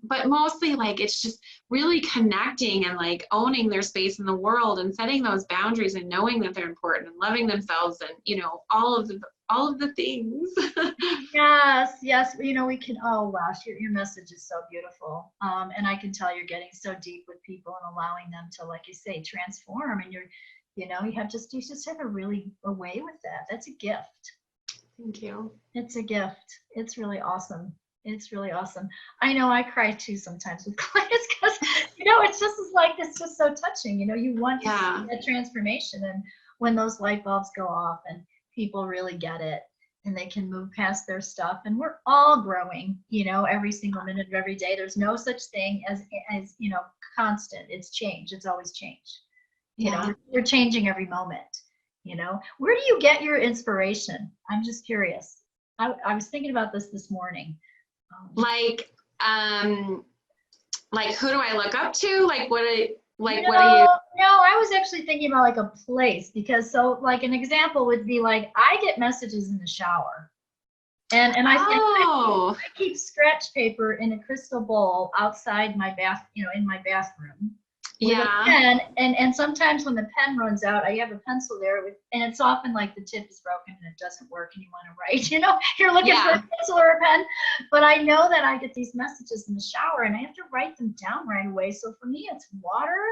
But mostly like it's just really connecting and like owning their space in the world and setting those boundaries and knowing that they're important and loving themselves and, you know, all of the things. Yes. You know, we can, oh gosh, your message is so beautiful. And I can tell you're getting so deep with people and allowing them to, like you say, transform. And you just have a way with that. That's a gift. Thank you. It's a gift. It's really awesome. It's really awesome. I know I cry too sometimes with clients because, you know, it's just so touching. You know, you want to see that transformation. And when those light bulbs go off and people really get it and they can move past their stuff, and we're all growing, you know, every single minute of every day. There's no such thing as you know, constant. It's change. It's always change. You know, we're changing every moment. You know, where do you get your inspiration? I'm just curious. I was thinking about this morning. Like who do I look up to? Like what are you? No, I was actually thinking about like a place, because so like an example would be like I get messages in the shower, and I keep scratch paper in a crystal bowl outside my bath, you know, in my bathroom. with a Yeah. pen, and sometimes when the pen runs out, I have a pencil there, and it's often like the tip is broken and it doesn't work and you want to write, you're looking for a pencil or a pen. But I know that I get these messages in the shower and I have to write them down right away. So for me, it's water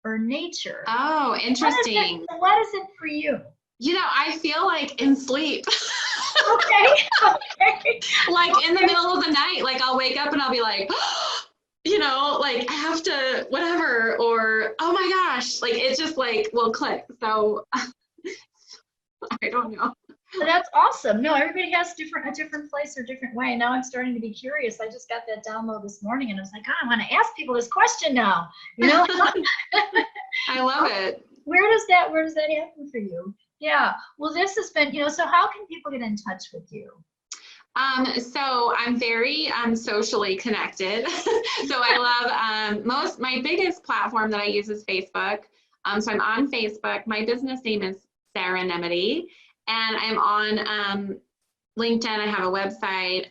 or nature. Oh, interesting. What is it for you? I feel like in sleep. Okay. Like in the middle of the night, like I'll wake up and I'll be like, like I have to whatever, or oh my gosh, like it just like will click. So I don't know. Well, that's awesome. No, everybody has a different place or different way. Now I'm starting to be curious. I just got that download this morning and I was like, God, I want to ask people this question now. I love it. Where does that happen for you? Yeah. Well, this has been, so how can people get in touch with you? So I'm very socially connected. So I love my biggest platform that I use is Facebook. So I'm on Facebook. My business name is Serenimity, and I'm on LinkedIn. I have a website.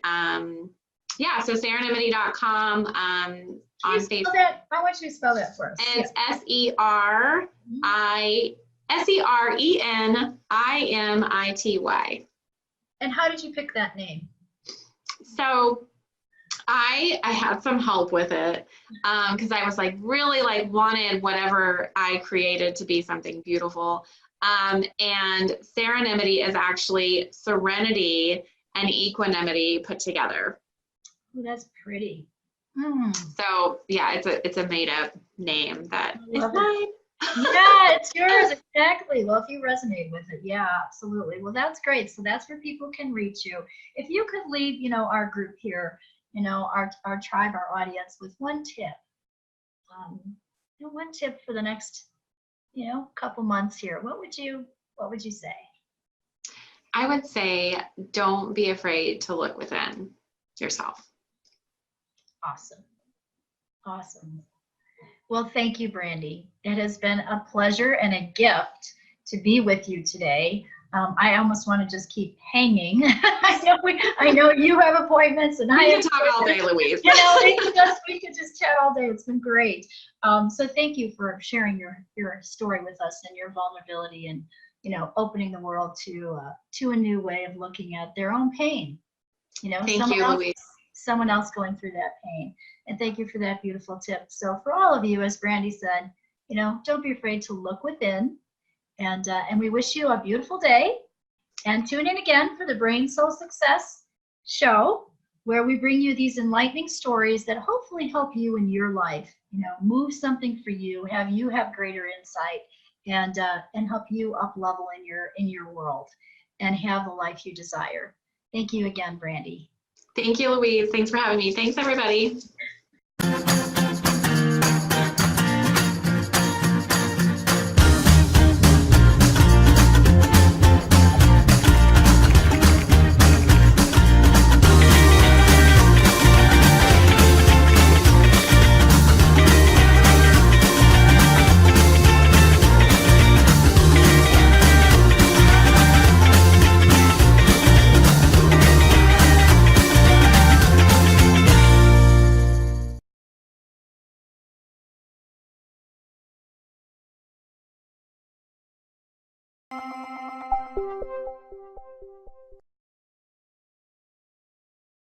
So serenimity.com. On Facebook. I want you to spell that for us. It's Serenimity. And how did you pick that name? So I had some help with it because I was like really like wanted whatever I created to be something beautiful. And Serenimity is actually serenity and equanimity put together. Oh, that's pretty. So yeah, it's a made up name that is mine. Yeah, it's yours, exactly. Well, if you resonate with it, yeah, absolutely. Well, that's great. So that's where people can reach you. If you could leave, our group here, our tribe, our audience with one tip, one tip for the next, couple months here, what would you say? I would say don't be afraid to look within yourself. Awesome. Well, thank you, Brandy. It has been a pleasure and a gift to be with you today. I almost want to just keep hanging. I know you have appointments, and we can talk all day, Louise. we could just chat all day. It's been great. So thank you for sharing your story with us and your vulnerability, and opening the world to a new way of looking at their own pain. Thank you, Louise. Someone else going through that pain. And thank you for that beautiful tip. So for all of you, as Brandy said, don't be afraid to look within. And we wish you a beautiful day. And tune in again for the Brain Soul Success show, where we bring you these enlightening stories that hopefully help you in your life. Move something for you, have greater insight, and help you up level in your world and have the life you desire. Thank you again, Brandy. Thank you, Louise. Thanks for having me. Thanks, everybody.